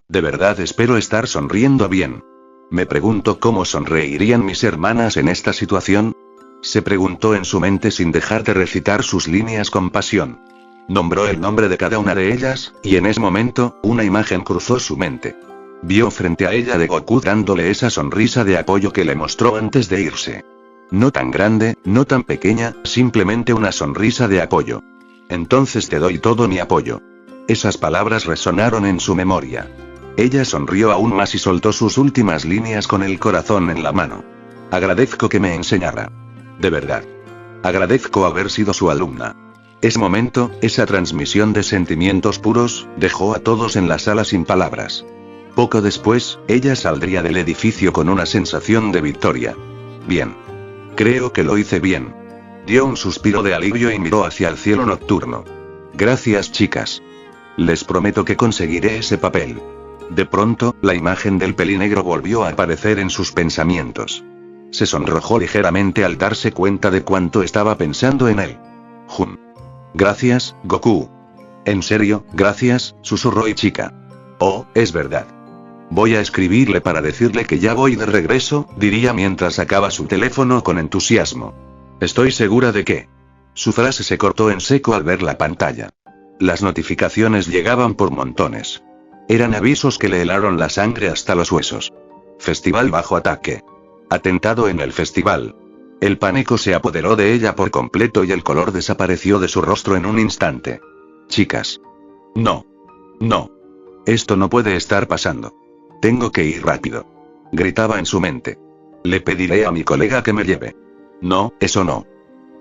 De verdad espero estar sonriendo bien. Me pregunto cómo sonreirían mis hermanas en esta situación. Se preguntó en su mente sin dejar de recitar sus líneas con pasión. Nombró el nombre de cada una de ellas, y en ese momento, una imagen cruzó su mente. Vio frente a ella de Goku dándole esa sonrisa de apoyo que le mostró antes de irse. No tan grande, no tan pequeña, simplemente una sonrisa de apoyo. Entonces te doy todo mi apoyo. Esas palabras resonaron en su memoria. Ella sonrió aún más y soltó sus últimas líneas con el corazón en la mano. Agradezco que me enseñara. De verdad. Agradezco haber sido su alumna. Ese momento, esa transmisión de sentimientos puros, dejó a todos en la sala sin palabras. Poco después, ella saldría del edificio con una sensación de victoria. Bien. Creo que lo hice bien. Dio un suspiro de alivio y miró hacia el cielo nocturno. Gracias, chicas. Les prometo que conseguiré ese papel. De pronto, la imagen del pelinegro volvió a aparecer en sus pensamientos. Se sonrojó ligeramente al darse cuenta de cuánto estaba pensando en él. Gracias, Goku. En serio, gracias, susurró Ichika. Oh, es verdad. Voy a escribirle para decirle que ya voy de regreso, diría mientras sacaba su teléfono con entusiasmo. Estoy segura de que... Su frase se cortó en seco al ver la pantalla. Las notificaciones llegaban por montones. Eran avisos que le helaron la sangre hasta los huesos. Festival bajo ataque. Atentado en el festival. El pánico se apoderó de ella por completo y el color desapareció de su rostro en un instante. Chicas. No. No. Esto no puede estar pasando. Tengo que ir rápido. Gritaba en su mente. Le pediré a mi colega que me lleve. No, eso no.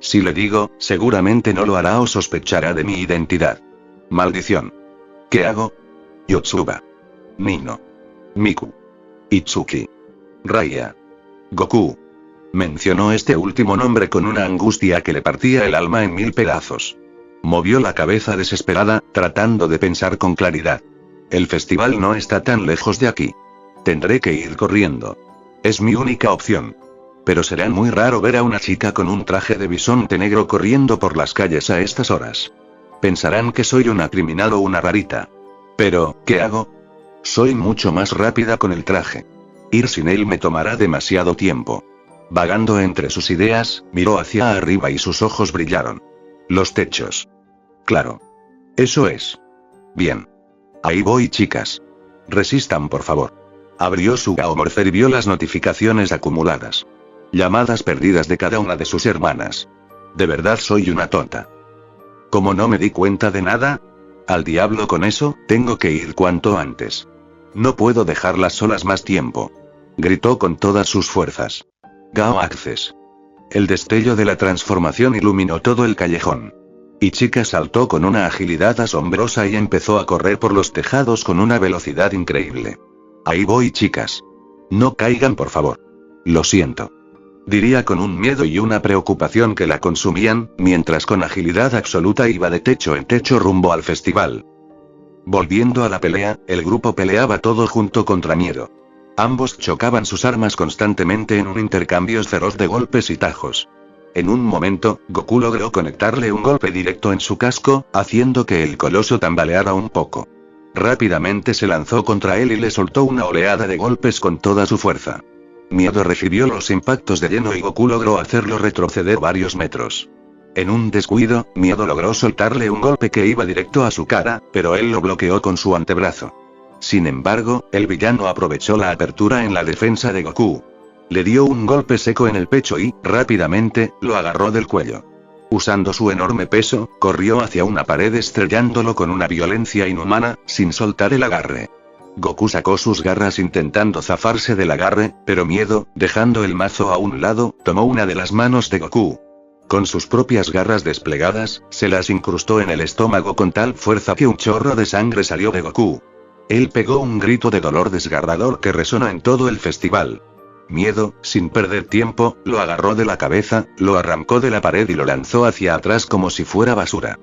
Si le digo, seguramente no lo hará o sospechará de mi identidad. Maldición. ¿Qué hago? Yotsuba. Nino. Miku. Itsuki. Raya. Goku. Mencionó este último nombre con una angustia que le partía el alma en 1000 pedazos. Movió la cabeza desesperada, tratando de pensar con claridad. El festival no está tan lejos de aquí. Tendré que ir corriendo. Es mi única opción. Pero será muy raro ver a una chica con un traje de bisonte negro corriendo por las calles a estas horas. Pensarán que soy una criminal o una rarita. Pero, ¿qué hago? Soy mucho más rápida con el traje. Ir sin él me tomará demasiado tiempo. Vagando entre sus ideas, miró hacia arriba y sus ojos brillaron. Los techos. Claro. Eso es. Bien. Ahí voy, chicas. Resistan, por favor. Abrió su Gaomorcer y vio las notificaciones acumuladas. Llamadas perdidas de cada una de sus hermanas. De verdad soy una tonta. ¿Cómo no me di cuenta de nada? Al diablo con eso, tengo que ir cuanto antes. No puedo dejarlas solas más tiempo. Gritó con todas sus fuerzas. Gao Access. El destello de la transformación iluminó todo el callejón. Y chica saltó con una agilidad asombrosa y empezó a correr por los tejados con una velocidad increíble. Ahí voy, chicas. No caigan, por favor. Lo siento. Diría con un miedo y una preocupación que la consumían, mientras con agilidad absoluta iba de techo en techo rumbo al festival. Volviendo a la pelea, el grupo peleaba todo junto contra miedo. Ambos chocaban sus armas constantemente en un intercambio feroz de golpes y tajos. En un momento, Goku logró conectarle un golpe directo en su casco, haciendo que el coloso tambaleara un poco. Rápidamente se lanzó contra él y le soltó una oleada de golpes con toda su fuerza. Miedo recibió los impactos de lleno y Goku logró hacerlo retroceder varios metros. En un descuido, Miedo logró soltarle un golpe que iba directo a su cara, pero él lo bloqueó con su antebrazo. Sin embargo, el villano aprovechó la apertura en la defensa de Goku. Le dio un golpe seco en el pecho y, rápidamente, lo agarró del cuello. Usando su enorme peso, corrió hacia una pared estrellándolo con una violencia inhumana, sin soltar el agarre. Goku sacó sus garras intentando zafarse del agarre, pero Miedo, dejando el mazo a un lado, tomó una de las manos de Goku. Con sus propias garras desplegadas, se las incrustó en el estómago con tal fuerza que un chorro de sangre salió de Goku. Él pegó un grito de dolor desgarrador que resonó en todo el festival. Miedo, sin perder tiempo, lo agarró de la cabeza, lo arrancó de la pared y lo lanzó hacia atrás como si fuera basura.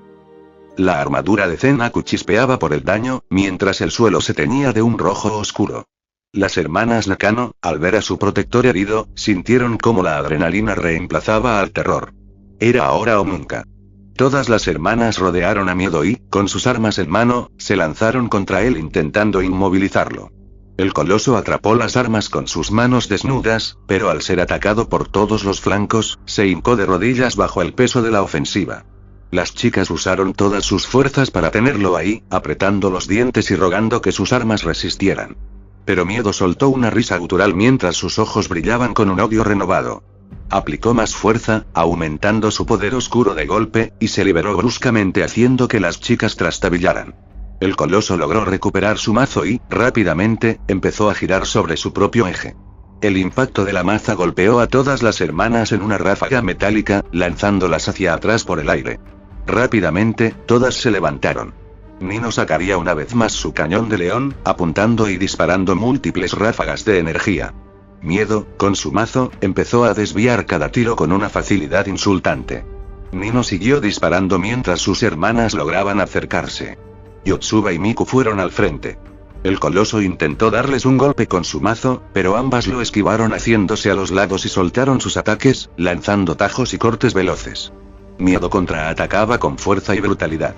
La armadura de Zenaku chispeaba por el daño, mientras el suelo se teñía de un rojo oscuro. Las hermanas Nakano, al ver a su protector herido, sintieron cómo la adrenalina reemplazaba al terror. Era ahora o nunca. Todas las hermanas rodearon a Miedo y, con sus armas en mano, se lanzaron contra él intentando inmovilizarlo. El coloso atrapó las armas con sus manos desnudas, pero al ser atacado por todos los flancos, se hincó de rodillas bajo el peso de la ofensiva. Las chicas usaron todas sus fuerzas para tenerlo ahí, apretando los dientes y rogando que sus armas resistieran. Pero Miedo soltó una risa gutural mientras sus ojos brillaban con un odio renovado. Aplicó más fuerza, aumentando su poder oscuro de golpe, y se liberó bruscamente haciendo que las chicas trastabillaran. El coloso logró recuperar su mazo y, rápidamente, empezó a girar sobre su propio eje. El impacto de la maza golpeó a todas las hermanas en una ráfaga metálica, lanzándolas hacia atrás por el aire. Rápidamente, todas se levantaron. Nino sacaría una vez más su cañón de león, apuntando y disparando múltiples ráfagas de energía. Miedo, con su mazo, empezó a desviar cada tiro con una facilidad insultante. Nino siguió disparando mientras sus hermanas lograban acercarse. Yotsuba y Miku fueron al frente. El coloso intentó darles un golpe con su mazo, pero ambas lo esquivaron haciéndose a los lados y soltaron sus ataques, lanzando tajos y cortes veloces. Miedo contraatacaba con fuerza y brutalidad.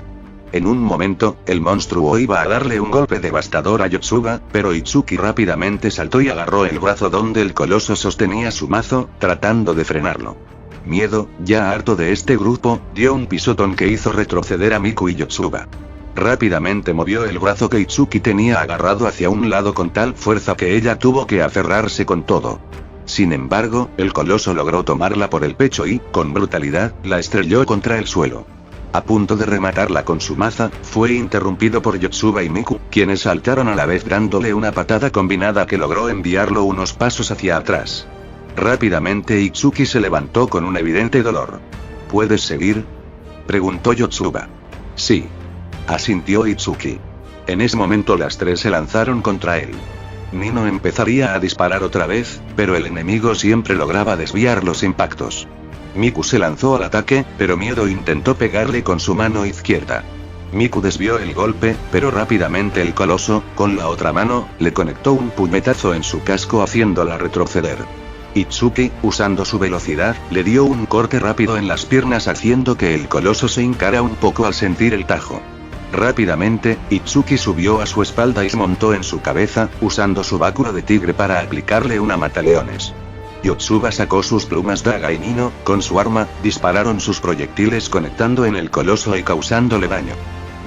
En un momento, el monstruo iba a darle un golpe devastador a Yotsuba, pero Itsuki rápidamente saltó y agarró el brazo donde el coloso sostenía su mazo, tratando de frenarlo. Miedo, ya harto de este grupo, dio un pisotón que hizo retroceder a Miku y Yotsuba. Rápidamente movió el brazo que Itsuki tenía agarrado hacia un lado con tal fuerza que ella tuvo que aferrarse con todo. Sin embargo, el coloso logró tomarla por el pecho y, con brutalidad, la estrelló contra el suelo. A punto de rematarla con su maza, fue interrumpido por Yotsuba y Miku, quienes saltaron a la vez dándole una patada combinada que logró enviarlo unos pasos hacia atrás. Rápidamente Itsuki se levantó con un evidente dolor. ¿Puedes seguir?, preguntó Yotsuba. Sí, asintió Itsuki. En ese momento las tres se lanzaron contra él. Nino empezaría a disparar otra vez, pero el enemigo siempre lograba desviar los impactos. Miku se lanzó al ataque, pero Miedo intentó pegarle con su mano izquierda. Miku desvió el golpe, pero rápidamente el coloso, con la otra mano, le conectó un puñetazo en su casco haciéndola retroceder. Itsuki, usando su velocidad, le dio un corte rápido en las piernas haciendo que el coloso se hincara un poco al sentir el tajo. Rápidamente, Itsuki subió a su espalda y se montó en su cabeza, usando su báculo de tigre para aplicarle una mataleones. Yotsuba sacó sus plumas daga y Nino, con su arma, dispararon sus proyectiles conectando en el coloso y causándole daño.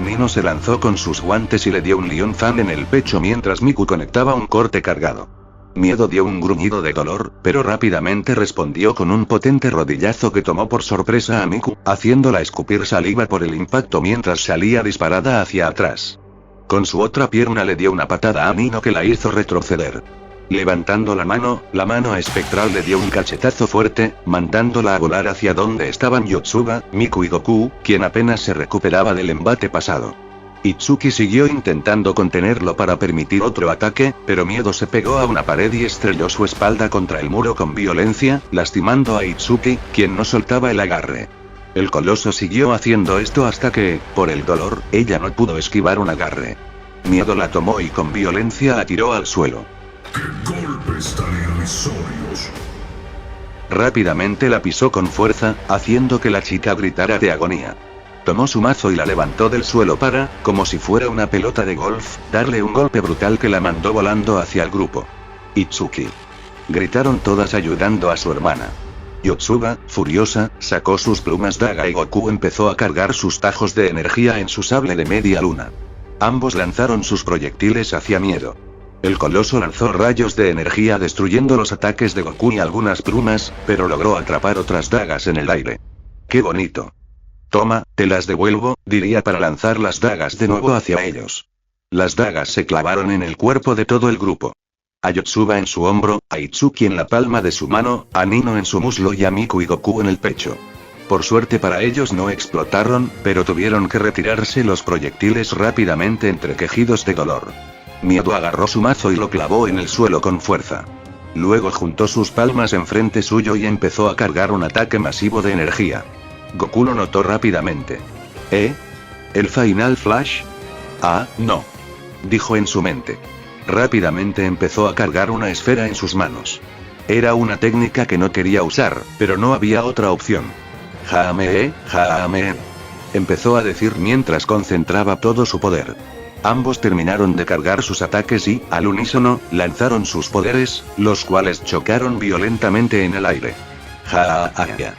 Nino se lanzó con sus guantes y le dio un Lion Fan en el pecho mientras Miku conectaba un corte cargado. Miedo dio un gruñido de dolor, pero rápidamente respondió con un potente rodillazo que tomó por sorpresa a Miku, haciéndola escupir saliva por el impacto mientras salía disparada hacia atrás. Con su otra pierna le dio una patada a Nino que la hizo retroceder. Levantando la mano espectral le dio un cachetazo fuerte, mandándola a volar hacia donde estaban Yotsuba, Miku y Goku, quien apenas se recuperaba del embate pasado. Itsuki siguió intentando contenerlo para permitir otro ataque, pero Miedo se pegó a una pared y estrelló su espalda contra el muro con violencia, lastimando a Itsuki, quien no soltaba el agarre. El coloso siguió haciendo esto hasta que, por el dolor, ella no pudo esquivar un agarre. Miedo la tomó y con violencia la tiró al suelo. ¡Qué golpes tan irrisorios! Rápidamente la pisó con fuerza, haciendo que la chica gritara de agonía. Tomó su mazo y la levantó del suelo para, como si fuera una pelota de golf, darle un golpe brutal que la mandó volando hacia el grupo. Itsuki. Gritaron todas ayudando a su hermana. Yotsuba, furiosa, sacó sus plumas daga y Goku empezó a cargar sus tajos de energía en su sable de media luna. Ambos lanzaron sus proyectiles hacia Miedo. El coloso lanzó rayos de energía destruyendo los ataques de Goku y algunas plumas, pero logró atrapar otras dagas en el aire. ¡Qué bonito! Toma, te las devuelvo, diría para lanzar las dagas de nuevo hacia ellos. Las dagas se clavaron en el cuerpo de todo el grupo. A Yotsuba en su hombro, a Itsuki en la palma de su mano, a Nino en su muslo y a Miku y Goku en el pecho. Por suerte para ellos no explotaron, pero tuvieron que retirarse los proyectiles rápidamente entre quejidos de dolor. Miedo agarró su mazo y lo clavó en el suelo con fuerza. Luego juntó sus palmas enfrente suyo y empezó a cargar un ataque masivo de energía. Goku lo notó rápidamente. ¿El Final Flash? Ah, no. Dijo en su mente. Rápidamente empezó a cargar una esfera en sus manos. Era una técnica que no quería usar, pero no había otra opción. Jaame, Jaame. Empezó a decir mientras concentraba todo su poder. Ambos terminaron de cargar sus ataques y, al unísono, lanzaron sus poderes, los cuales chocaron violentamente en el aire. ¡Ja-ja-ja!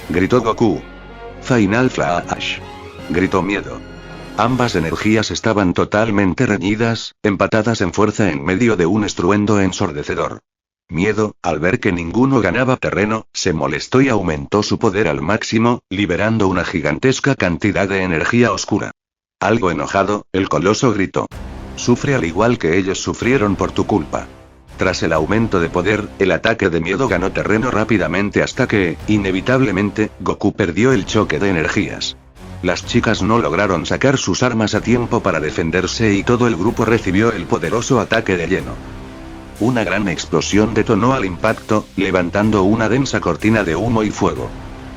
Gritó Goku. Final Flash. Gritó Miedo. Ambas energías estaban totalmente reñidas, empatadas en fuerza en medio de un estruendo ensordecedor. Miedo, al ver que ninguno ganaba terreno, se molestó y aumentó su poder al máximo, liberando una gigantesca cantidad de energía oscura. Algo enojado, el coloso gritó. Sufre al igual que ellos sufrieron por tu culpa. Tras el aumento de poder, el ataque de Miedo ganó terreno rápidamente hasta que, inevitablemente, Goku perdió el choque de energías. Las chicas no lograron sacar sus armas a tiempo para defenderse y todo el grupo recibió el poderoso ataque de lleno. Una gran explosión detonó al impacto, levantando una densa cortina de humo y fuego.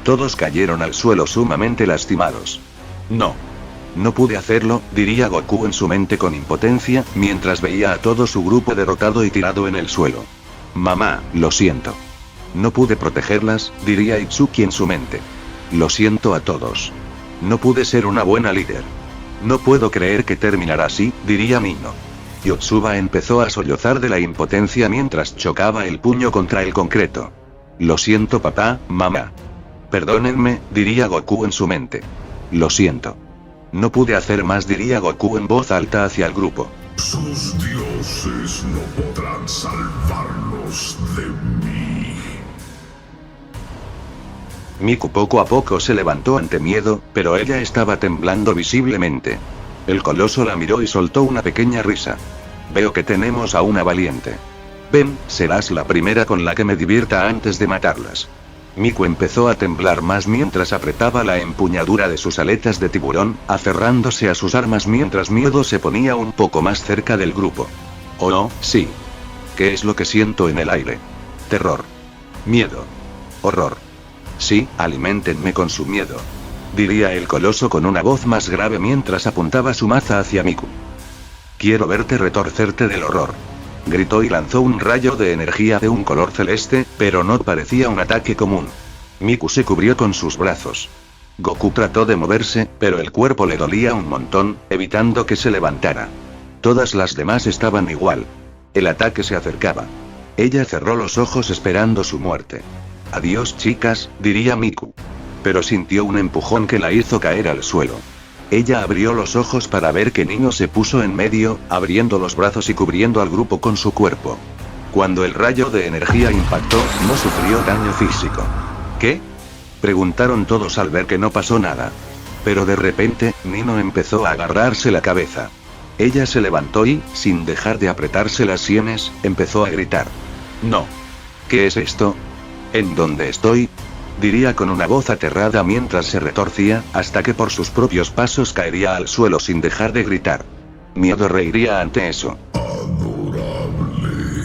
Todos cayeron al suelo sumamente lastimados. No pude hacerlo, diría Goku en su mente con impotencia, mientras veía a todo su grupo derrotado y tirado en el suelo. Mamá, lo siento. No pude protegerlas, diría Itsuki en su mente. Lo siento a todos. No pude ser una buena líder. No puedo creer que terminará así, diría Nino. Yotsuba empezó a sollozar de la impotencia mientras chocaba el puño contra el concreto. Lo siento papá, mamá. Perdónenme, diría Goku en su mente. Lo siento. No pude hacer más, diría Goku en voz alta hacia el grupo. Sus dioses no podrán salvarlos de mí. Miku poco a poco se levantó ante miedo, pero ella estaba temblando visiblemente. El coloso la miró y soltó una pequeña risa. Veo que tenemos a una valiente. Ven, serás la primera con la que me divierta antes de matarlas. Miku empezó a temblar más mientras apretaba la empuñadura de sus aletas de tiburón, aferrándose a sus armas mientras miedo se ponía un poco más cerca del grupo. Oh no, sí. ¿Qué es lo que siento en el aire? Terror. Miedo. Horror. Sí, aliméntenme con su miedo. Diría el coloso con una voz más grave mientras apuntaba su maza hacia Miku. Quiero verte retorcerte del horror. Gritó y lanzó un rayo de energía de un color celeste, pero no parecía un ataque común. Miku se cubrió con sus brazos. Goku trató de moverse, pero el cuerpo le dolía un montón, evitando que se levantara. Todas las demás estaban igual. El ataque se acercaba. Ella cerró los ojos esperando su muerte. Adiós chicas, diría Miku. Pero sintió un empujón que la hizo caer al suelo. Ella abrió los ojos para ver que Nino se puso en medio, abriendo los brazos y cubriendo al grupo con su cuerpo. Cuando el rayo de energía impactó, no sufrió daño físico. ¿Qué? Preguntaron todos al ver que no pasó nada. Pero de repente, Nino empezó a agarrarse la cabeza. Ella se levantó y, sin dejar de apretarse las sienes, empezó a gritar. No. ¿Qué es esto? ¿En dónde estoy? Diría con una voz aterrada mientras se retorcía, hasta que por sus propios pasos caería al suelo sin dejar de gritar. Miedo reiría ante eso. Adorable.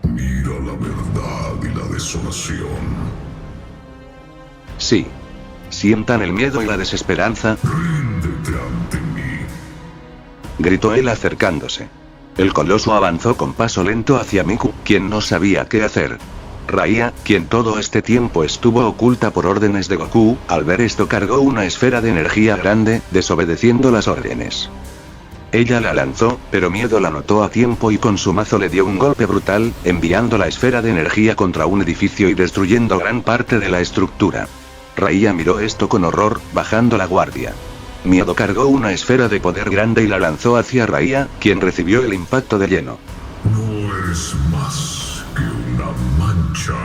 Mira la verdad y la desolación. Sí. Sientan el miedo y la desesperanza. Ríndete ante mí. Gritó él acercándose. El coloso avanzó con paso lento hacia Miku, quien no sabía qué hacer. Raya, quien todo este tiempo estuvo oculta por órdenes de Goku, al ver esto cargó una esfera de energía grande, desobedeciendo las órdenes. Ella la lanzó, pero Miedo la notó a tiempo y con su mazo le dio un golpe brutal, enviando la esfera de energía contra un edificio y destruyendo gran parte de la estructura. Raya miró esto con horror, bajando la guardia. Miedo cargó una esfera de poder grande y la lanzó hacia Raya, quien recibió el impacto de lleno. No eres más que una mancha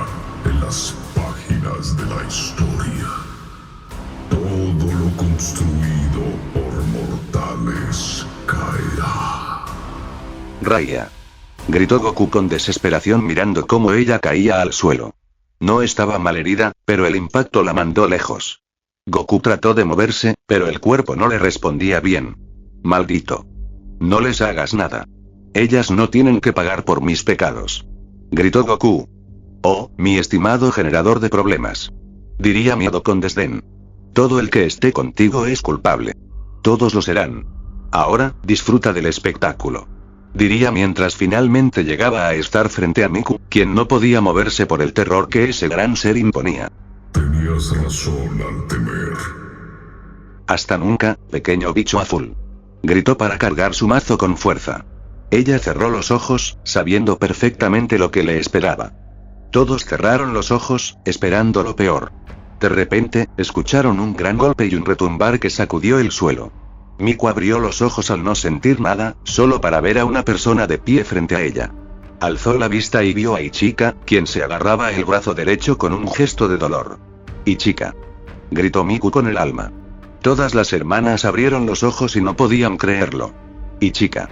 en las páginas de la historia. Todo lo construido por mortales caerá. Raya. Gritó Goku con desesperación mirando cómo ella caía al suelo. No estaba malherida, pero el impacto la mandó lejos. Goku trató de moverse, pero el cuerpo no le respondía bien. Maldito. No les hagas nada. Ellas no tienen que pagar por mis pecados. Gritó Goku. Oh, mi estimado generador de problemas. Diría Miedo con desdén. Todo el que esté contigo es culpable. Todos lo serán. Ahora, disfruta del espectáculo. Diría mientras finalmente llegaba a estar frente a Miku, quien no podía moverse por el terror que ese gran ser imponía. Tenías razón al temer. Hasta nunca, pequeño bicho azul. Gritó para cargar su mazo con fuerza. Ella cerró los ojos, sabiendo perfectamente lo que le esperaba. Todos cerraron los ojos, esperando lo peor. De repente, escucharon un gran golpe y un retumbar que sacudió el suelo. Miku abrió los ojos al no sentir nada, solo para ver a una persona de pie frente a ella. Alzó la vista y vio a Ichika, quien se agarraba el brazo derecho con un gesto de dolor. Ichika. Gritó Miku con el alma. Todas las hermanas abrieron los ojos y no podían creerlo. Ichika.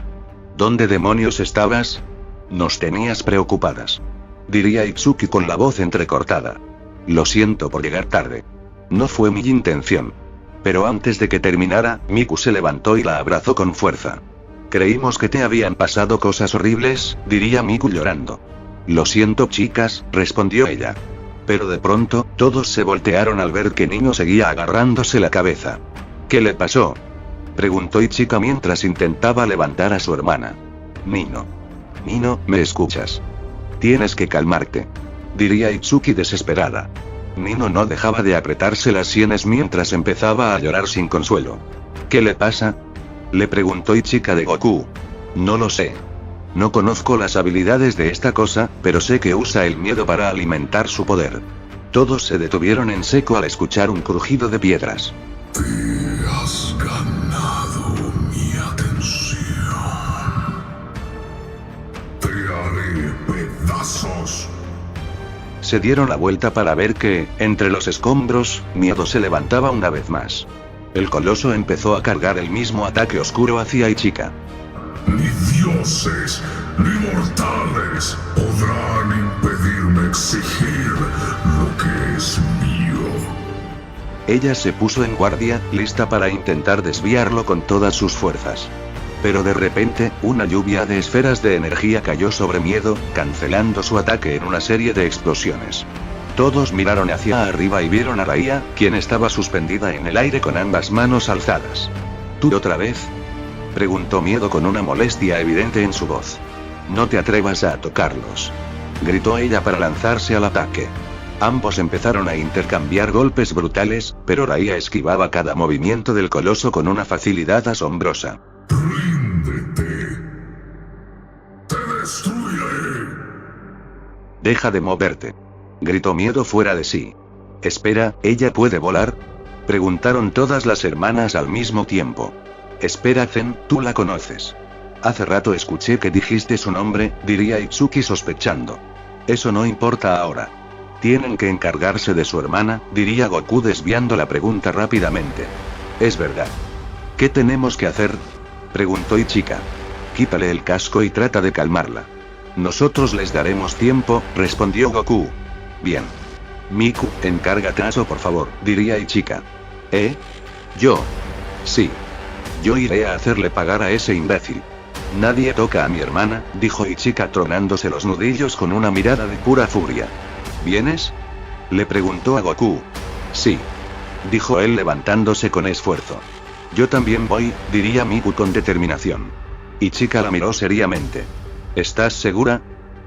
¿Dónde demonios estabas? Nos tenías preocupadas. Diría Itsuki con la voz entrecortada. Lo siento por llegar tarde. No fue mi intención. Pero antes de que terminara, Miku se levantó y la abrazó con fuerza. Creímos que te habían pasado cosas horribles, diría Miku llorando. Lo siento chicas, respondió ella. Pero de pronto, todos se voltearon al ver que Nino seguía agarrándose la cabeza. ¿Qué le pasó? Preguntó Ichika mientras intentaba levantar a su hermana. Nino. Nino, ¿me escuchas? Tienes que calmarte. Diría Itsuki desesperada. Nino no dejaba de apretarse las sienes mientras empezaba a llorar sin consuelo. ¿Qué le pasa?, le preguntó Ichika de Goku. No lo sé. No conozco las habilidades de esta cosa, pero sé que usa el miedo para alimentar su poder. Todos se detuvieron en seco al escuchar un crujido de piedras. Te has ganado mi atención. Te haré pedazos. Se dieron la vuelta para ver que, entre los escombros, Miedo se levantaba una vez más. El coloso empezó a cargar el mismo ataque oscuro hacia Ichika. Ni dioses, ni mortales podrán impedirme exigir lo que es mío. Ella se puso en guardia, lista para intentar desviarlo con todas sus fuerzas. Pero de repente, una lluvia de esferas de energía cayó sobre Miedo, cancelando su ataque en una serie de explosiones. Todos miraron hacia arriba y vieron a Raya, quien estaba suspendida en el aire con ambas manos alzadas. ¿Tú otra vez?, preguntó Miedo con una molestia evidente en su voz. No te atrevas a tocarlos, gritó ella para lanzarse al ataque. Ambos empezaron a intercambiar golpes brutales, pero Raya esquivaba cada movimiento del coloso con una facilidad asombrosa. ¡Ríndete! ¡Te destruiré! Deja de moverte, gritó Miedo fuera de sí. Espera, ¿ella puede volar?, preguntaron todas las hermanas al mismo tiempo. Espera, Zen, tú la conoces. Hace rato escuché que dijiste su nombre, diría Itsuki sospechando. Eso no importa ahora. Tienen que encargarse de su hermana, diría Goku desviando la pregunta rápidamente. Es verdad. ¿Qué tenemos que hacer?, preguntó Ichika. Quítale el casco y trata de calmarla. Nosotros les daremos tiempo, respondió Goku. Bien. Miku, encárgate eso por favor, diría Ichika. ¿Eh? ¿Yo? Sí. Yo iré a hacerle pagar a ese imbécil. Nadie toca a mi hermana, dijo Ichika tronándose los nudillos con una mirada de pura furia. ¿Vienes?, le preguntó a Goku. Sí, dijo él levantándose con esfuerzo. Yo también voy, diría Miku con determinación. Ichika la miró seriamente. ¿Estás segura?,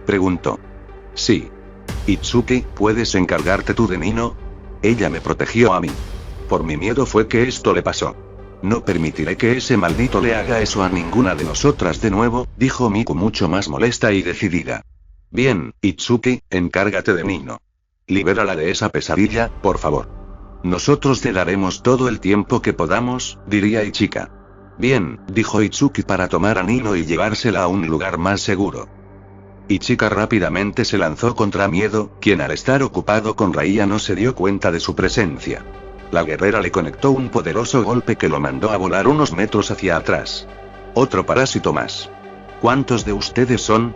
preguntó. Sí. Itsuki, ¿puedes encargarte tú de Nino? Ella me protegió a mí. Por mi miedo fue que esto le pasó. No permitiré que ese maldito le haga eso a ninguna de nosotras de nuevo, dijo Miku mucho más molesta y decidida. Bien, Itsuki, encárgate de Nino. Libérala de esa pesadilla, por favor. Nosotros te daremos todo el tiempo que podamos, diría Ichika. Bien, dijo Itsuki para tomar a Nino y llevársela a un lugar más seguro. Ichika rápidamente se lanzó contra Miedo, quien al estar ocupado con Raya no se dio cuenta de su presencia. La guerrera le conectó un poderoso golpe que lo mandó a volar unos metros hacia atrás. Otro parásito más. ¿Cuántos de ustedes son?,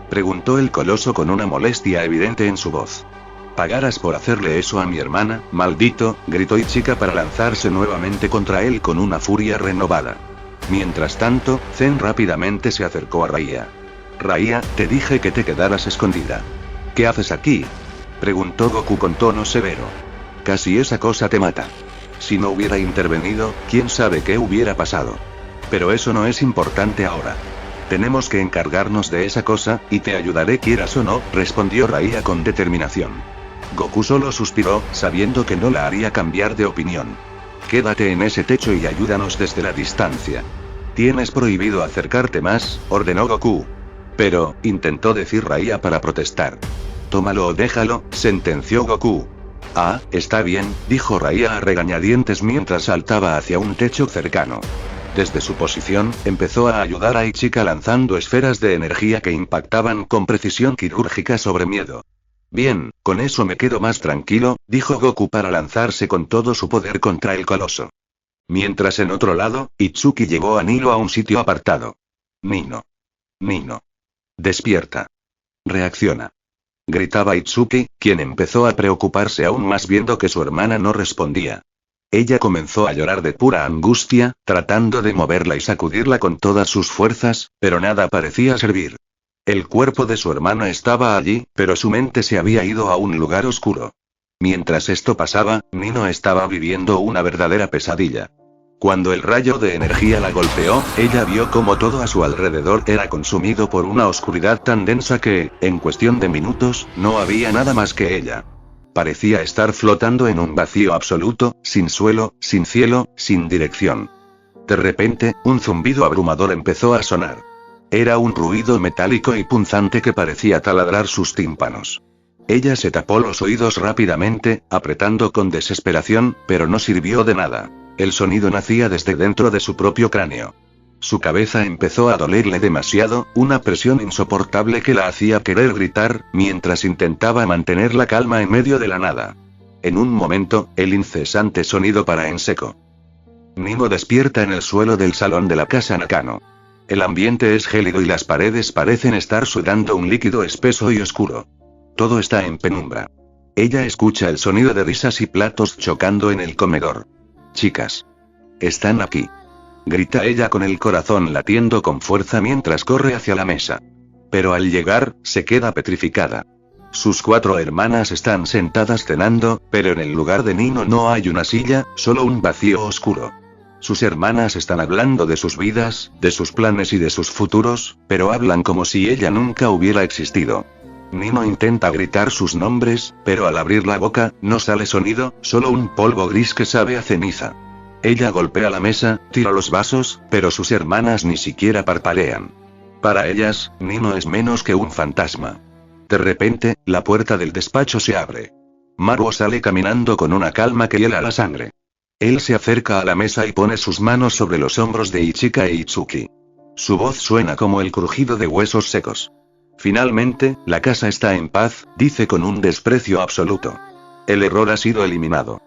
preguntó el coloso con una molestia evidente en su voz. Pagarás por hacerle eso a mi hermana, maldito, gritó Ichika para lanzarse nuevamente contra él con una furia renovada. Mientras tanto, Zen rápidamente se acercó a Raya. Raya, te dije que te quedaras escondida. ¿Qué haces aquí?, preguntó Goku con tono severo. Casi esa cosa te mata. Si no hubiera intervenido, quién sabe qué hubiera pasado. Pero eso no es importante ahora. Tenemos que encargarnos de esa cosa, y te ayudaré quieras o no, respondió Raya con determinación. Goku solo suspiró, sabiendo que no la haría cambiar de opinión. Quédate en ese techo y ayúdanos desde la distancia. Tienes prohibido acercarte más, ordenó Goku. Pero, intentó decir Raya para protestar. Tómalo o déjalo, sentenció Goku. Ah, está bien, dijo Raya a regañadientes mientras saltaba hacia un techo cercano. Desde su posición, empezó a ayudar a Ichika lanzando esferas de energía que impactaban con precisión quirúrgica sobre Miedo. Bien, con eso me quedo más tranquilo, dijo Goku para lanzarse con todo su poder contra el coloso. Mientras en otro lado, Itsuki llevó a Nino a un sitio apartado. Nino. Nino. Despierta. Reacciona. Gritaba Itsuki, quien empezó a preocuparse aún más viendo que su hermana no respondía. Ella comenzó a llorar de pura angustia, tratando de moverla y sacudirla con todas sus fuerzas, pero nada parecía servir. El cuerpo de su hermana estaba allí, pero su mente se había ido a un lugar oscuro. Mientras esto pasaba, Nino estaba viviendo una verdadera pesadilla. Cuando el rayo de energía la golpeó, ella vio como todo a su alrededor era consumido por una oscuridad tan densa que, en cuestión de minutos, no había nada más que ella. Parecía estar flotando en un vacío absoluto, sin suelo, sin cielo, sin dirección. De repente, un zumbido abrumador empezó a sonar. Era un ruido metálico y punzante que parecía taladrar sus tímpanos. Ella se tapó los oídos rápidamente, apretando con desesperación, pero no sirvió de nada. El sonido nacía desde dentro de su propio cráneo. Su cabeza empezó a dolerle demasiado, una presión insoportable que la hacía querer gritar, mientras intentaba mantener la calma en medio de la nada. En un momento, el incesante sonido para en seco. Nino despierta en el suelo del salón de la casa Nakano. El ambiente es gélido y las paredes parecen estar sudando un líquido espeso y oscuro. Todo está en penumbra. Ella escucha el sonido de risas y platos chocando en el comedor. Chicas. Están aquí. Grita ella con el corazón latiendo con fuerza mientras corre hacia la mesa. Pero al llegar, se queda petrificada. Sus 4 hermanas están sentadas cenando, pero en el lugar de Nino no hay una silla, solo un vacío oscuro. Sus hermanas están hablando de sus vidas, de sus planes y de sus futuros, pero hablan como si ella nunca hubiera existido. Nino intenta gritar sus nombres, pero al abrir la boca, no sale sonido, solo un polvo gris que sabe a ceniza. Ella golpea la mesa, tira los vasos, pero sus hermanas ni siquiera parpadean. Para ellas, Nino es menos que un fantasma. De repente, la puerta del despacho se abre. Maruo sale caminando con una calma que hiela la sangre. Él se acerca a la mesa y pone sus manos sobre los hombros de Ichika e Itsuki. Su voz suena como el crujido de huesos secos. Finalmente, la casa está en paz, dice con un desprecio absoluto. El error ha sido eliminado.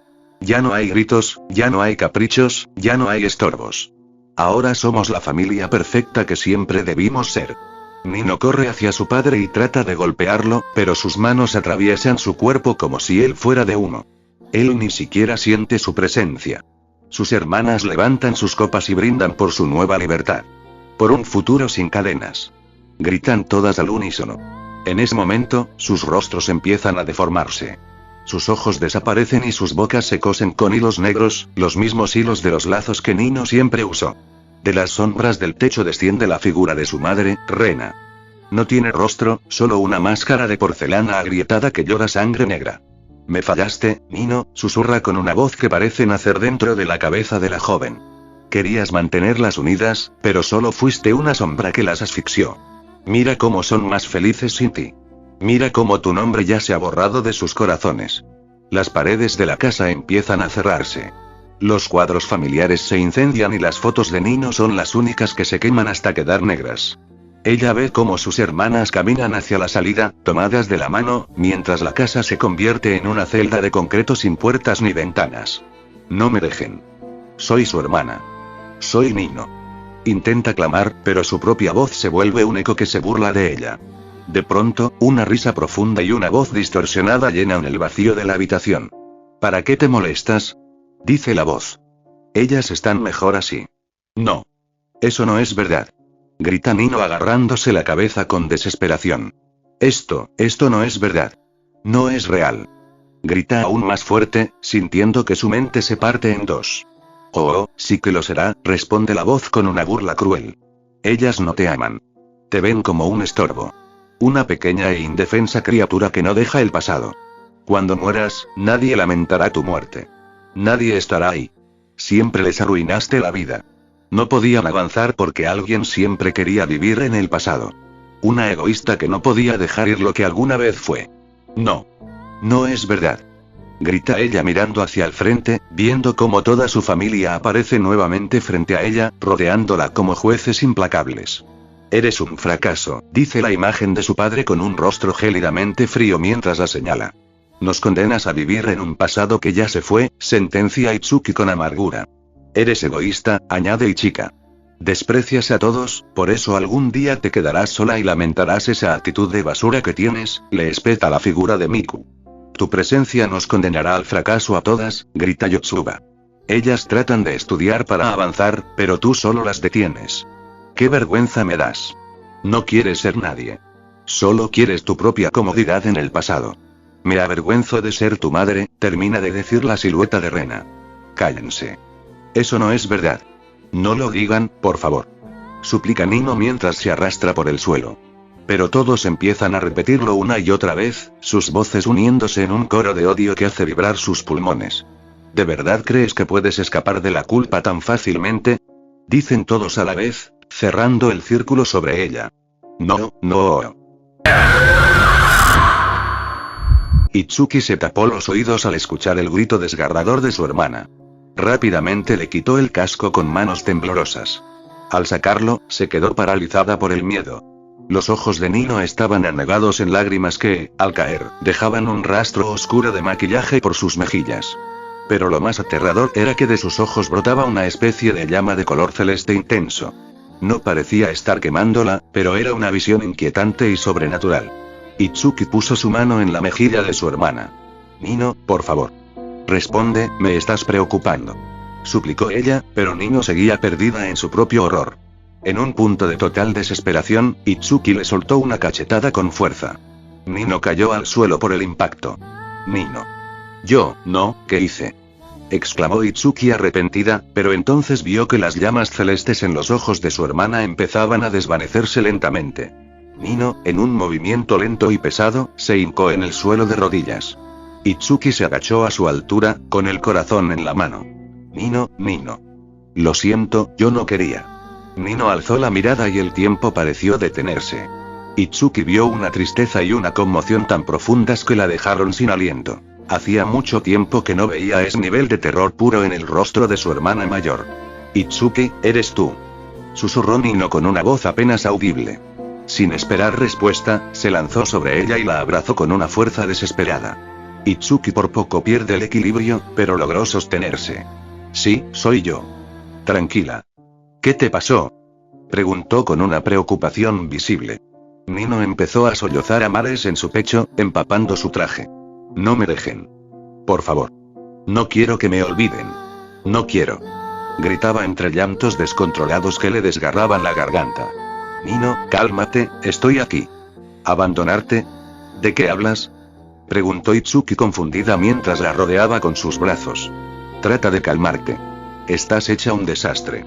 Ya no hay gritos, ya no hay caprichos, ya no hay estorbos. Ahora somos la familia perfecta que siempre debimos ser. Nino corre hacia su padre y trata de golpearlo, pero sus manos atraviesan su cuerpo como si él fuera de humo. Él ni siquiera siente su presencia. Sus hermanas levantan sus copas y brindan por su nueva libertad. Por un futuro sin cadenas. Gritan todas al unísono. En ese momento, sus rostros empiezan a deformarse. Sus ojos desaparecen y sus bocas se cosen con hilos negros, los mismos hilos de los lazos que Nino siempre usó. De las sombras del techo desciende la figura de su madre, Rena. No tiene rostro, solo una máscara de porcelana agrietada que llora sangre negra. Me fallaste, Nino, susurra con una voz que parece nacer dentro de la cabeza de la joven. Querías mantenerlas unidas, pero solo fuiste una sombra que las asfixió. Mira cómo son más felices sin ti. Mira cómo tu nombre ya se ha borrado de sus corazones. Las paredes de la casa empiezan a cerrarse. Los cuadros familiares se incendian y las fotos de Nino son las únicas que se queman hasta quedar negras. Ella ve cómo sus hermanas caminan hacia la salida, tomadas de la mano, mientras la casa se convierte en una celda de concreto sin puertas ni ventanas. No me dejen. Soy su hermana. Soy Nino. Intenta clamar, pero su propia voz se vuelve un eco que se burla de ella. De pronto, una risa profunda y una voz distorsionada llenan el vacío de la habitación. ¿Para qué te molestas?, dice la voz. Ellas están mejor así. No. Eso no es verdad. Grita Nino agarrándose la cabeza con desesperación. Esto no es verdad. No es real. Grita aún más fuerte, sintiendo que su mente se parte en dos. Oh, sí que lo será, responde la voz con una burla cruel. Ellas no te aman. Te ven como un estorbo. Una pequeña e indefensa criatura que no deja el pasado. Cuando mueras, nadie lamentará tu muerte. Nadie estará ahí. Siempre les arruinaste la vida. No podían avanzar porque alguien siempre quería vivir en el pasado. Una egoísta que no podía dejar ir lo que alguna vez fue. No. No es verdad. Grita ella mirando hacia el frente, viendo cómo toda su familia aparece nuevamente frente a ella, rodeándola como jueces implacables. Eres un fracaso, dice la imagen de su padre con un rostro gélidamente frío mientras la señala. Nos condenas a vivir en un pasado que ya se fue, sentencia Itsuki con amargura. Eres egoísta, añade Ichika. Desprecias a todos, por eso algún día te quedarás sola y lamentarás esa actitud de basura que tienes, le espeta la figura de Miku. Tu presencia nos condenará al fracaso a todas, grita Yotsuba. Ellas tratan de estudiar para avanzar, pero tú solo las detienes. ¡Qué vergüenza me das! No quieres ser nadie. Solo quieres tu propia comodidad en el pasado. Me avergüenzo de ser tu madre, termina de decir la silueta de Rena. Cállense. Eso no es verdad. No lo digan, por favor. Suplica Nino mientras se arrastra por el suelo. Pero todos empiezan a repetirlo una y otra vez, sus voces uniéndose en un coro de odio que hace vibrar sus pulmones. ¿De verdad crees que puedes escapar de la culpa tan fácilmente? Dicen todos a la vez, cerrando el círculo sobre ella. No, no. Itsuki se tapó los oídos al escuchar el grito desgarrador de su hermana. Rápidamente le quitó el casco con manos temblorosas. Al sacarlo, se quedó paralizada por el miedo. Los ojos de Nino estaban anegados en lágrimas que, al caer, dejaban un rastro oscuro de maquillaje por sus mejillas. Pero lo más aterrador era que de sus ojos brotaba una especie de llama de color celeste intenso. No parecía estar quemándola, pero era una visión inquietante y sobrenatural. Itsuki puso su mano en la mejilla de su hermana. Nino, por favor. Responde, me estás preocupando. Suplicó ella, pero Nino seguía perdida en su propio horror. En un punto de total desesperación, Itsuki le soltó una cachetada con fuerza. Nino cayó al suelo por el impacto. Nino. Yo, no, ¿qué hice? Exclamó Itsuki arrepentida, pero entonces vio que las llamas celestes en los ojos de su hermana empezaban a desvanecerse lentamente. Nino, en un movimiento lento y pesado, se hincó en el suelo de rodillas. Itsuki se agachó a su altura, con el corazón en la mano. Nino. Lo siento, yo no quería. Nino alzó la mirada y el tiempo pareció detenerse. Itsuki vio una tristeza y una conmoción tan profundas que la dejaron sin aliento. Hacía mucho tiempo que no veía ese nivel de terror puro en el rostro de su hermana mayor. Itsuki, ¿eres tú? Susurró Nino con una voz apenas audible. Sin esperar respuesta, se lanzó sobre ella y la abrazó con una fuerza desesperada. Itsuki por poco pierde el equilibrio, pero logró sostenerse. Sí, soy yo. Tranquila. ¿Qué te pasó? Preguntó con una preocupación visible. Nino empezó a sollozar a mares en su pecho, empapando su traje. No me dejen. Por favor. No quiero que me olviden. No quiero. Gritaba entre llantos descontrolados que le desgarraban la garganta. Nino, cálmate, estoy aquí. ¿Abandonarte? ¿De qué hablas? Preguntó Itsuki confundida mientras la rodeaba con sus brazos. Trata de calmarte. Estás hecha un desastre.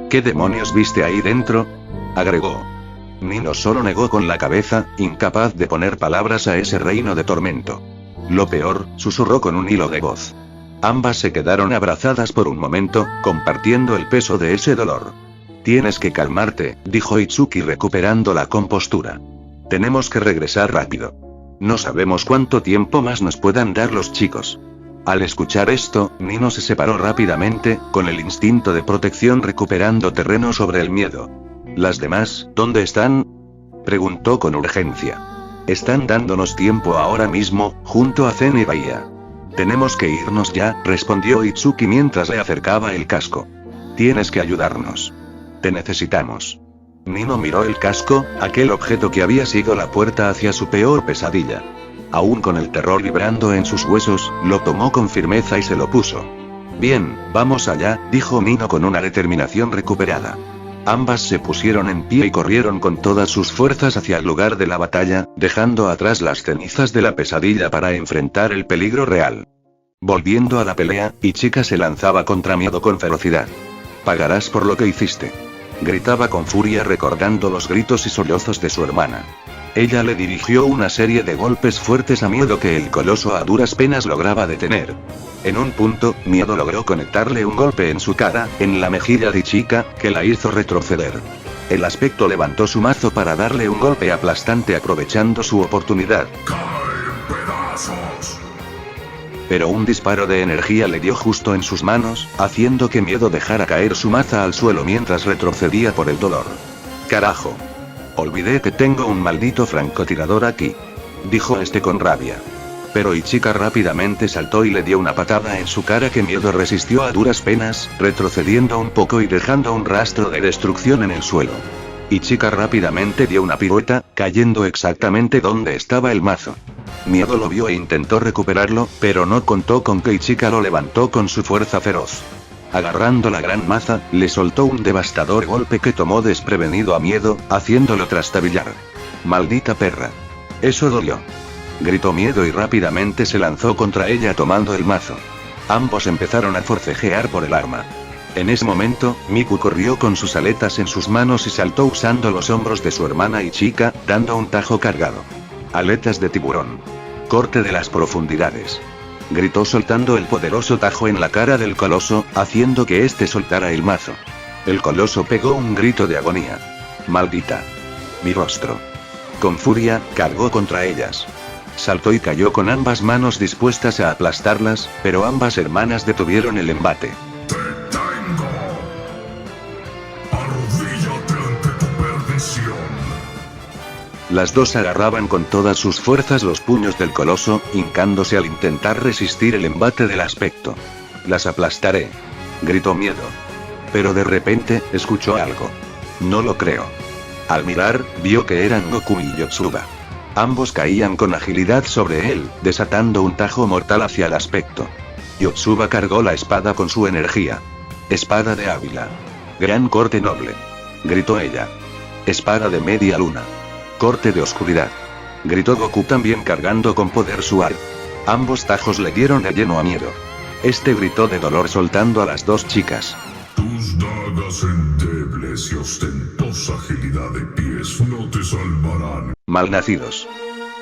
¿Qué demonios viste ahí dentro? Agregó. Nino solo negó con la cabeza, incapaz de poner palabras a ese reino de tormento. Lo peor, susurró con un hilo de voz. Ambas se quedaron abrazadas por un momento, compartiendo el peso de ese dolor. Tienes que calmarte, dijo Itsuki recuperando la compostura. Tenemos que regresar rápido. No sabemos cuánto tiempo más nos puedan dar los chicos. Al escuchar esto, Nino se separó rápidamente, con el instinto de protección recuperando terreno sobre el miedo. ¿Las demás, dónde están? Preguntó con urgencia. Están dándonos tiempo ahora mismo, junto a Zen y Bahía. Tenemos que irnos ya, respondió Itsuki mientras le acercaba el casco. Tienes que ayudarnos. Te necesitamos. Nino miró el casco, aquel objeto que había sido la puerta hacia su peor pesadilla. Aún con el terror vibrando en sus huesos, lo tomó con firmeza y se lo puso. Bien, vamos allá, dijo Nino con una determinación recuperada. Ambas se pusieron en pie y corrieron con todas sus fuerzas hacia el lugar de la batalla, dejando atrás las cenizas de la pesadilla para enfrentar el peligro real. Volviendo a la pelea, Ichika se lanzaba contra Miedo con ferocidad. Pagarás por lo que hiciste. Gritaba con furia recordando los gritos y sollozos de su hermana. Ella le dirigió una serie de golpes fuertes a Miedo que el coloso a duras penas lograba detener. En un punto, Miedo logró conectarle un golpe en su cara, en la mejilla de Ichika, que la hizo retroceder. El aspecto levantó su mazo para darle un golpe aplastante aprovechando su oportunidad. ¡Cae en pedazos! Pero un disparo de energía le dio justo en sus manos, haciendo que Miedo dejara caer su maza al suelo mientras retrocedía por el dolor. ¡Carajo! Olvidé que tengo un maldito francotirador aquí. Dijo este con rabia. Pero Ichika rápidamente saltó y le dio una patada en su cara que Miedo resistió a duras penas, retrocediendo un poco y dejando un rastro de destrucción en el suelo. Ichika rápidamente dio una pirueta, cayendo exactamente donde estaba el mazo. Miedo lo vio e intentó recuperarlo, pero no contó con que Ichika lo levantó con su fuerza feroz. Agarrando la gran maza, le soltó un devastador golpe que tomó desprevenido a Miedo, haciéndolo trastabillar. ¡Maldita perra! Eso dolió. Gritó Miedo y rápidamente se lanzó contra ella tomando el mazo. Ambos empezaron a forcejear por el arma. En ese momento, Miku corrió con sus aletas en sus manos y saltó usando los hombros de su hermana y chica, dando un tajo cargado. Aletas de tiburón. Corte de las profundidades. Gritó soltando el poderoso tajo en la cara del coloso, haciendo que éste soltara el mazo. El coloso pegó un grito de agonía. Maldita. Mi rostro. Con furia, cargó contra ellas. Saltó y cayó con ambas manos dispuestas a aplastarlas, pero ambas hermanas detuvieron el embate. Las dos agarraban con todas sus fuerzas los puños del coloso, hincándose al intentar resistir el embate del aspecto. Las aplastaré. Gritó Miedo. Pero de repente, escuchó algo. No lo creo. Al mirar, vio que eran Goku y Yotsuba. Ambos caían con agilidad sobre él, desatando un tajo mortal hacia el aspecto. Yotsuba cargó la espada con su energía. Espada de Ávila. Gran corte noble. Gritó ella. Espada de media luna. Corte de oscuridad. Gritó Goku también cargando con poder su ar. Ambos tajos le dieron de lleno a Miedo. Este gritó de dolor soltando a las dos chicas. Tus dagas endebles y ostentosa agilidad de pies no te salvarán. Malnacidos.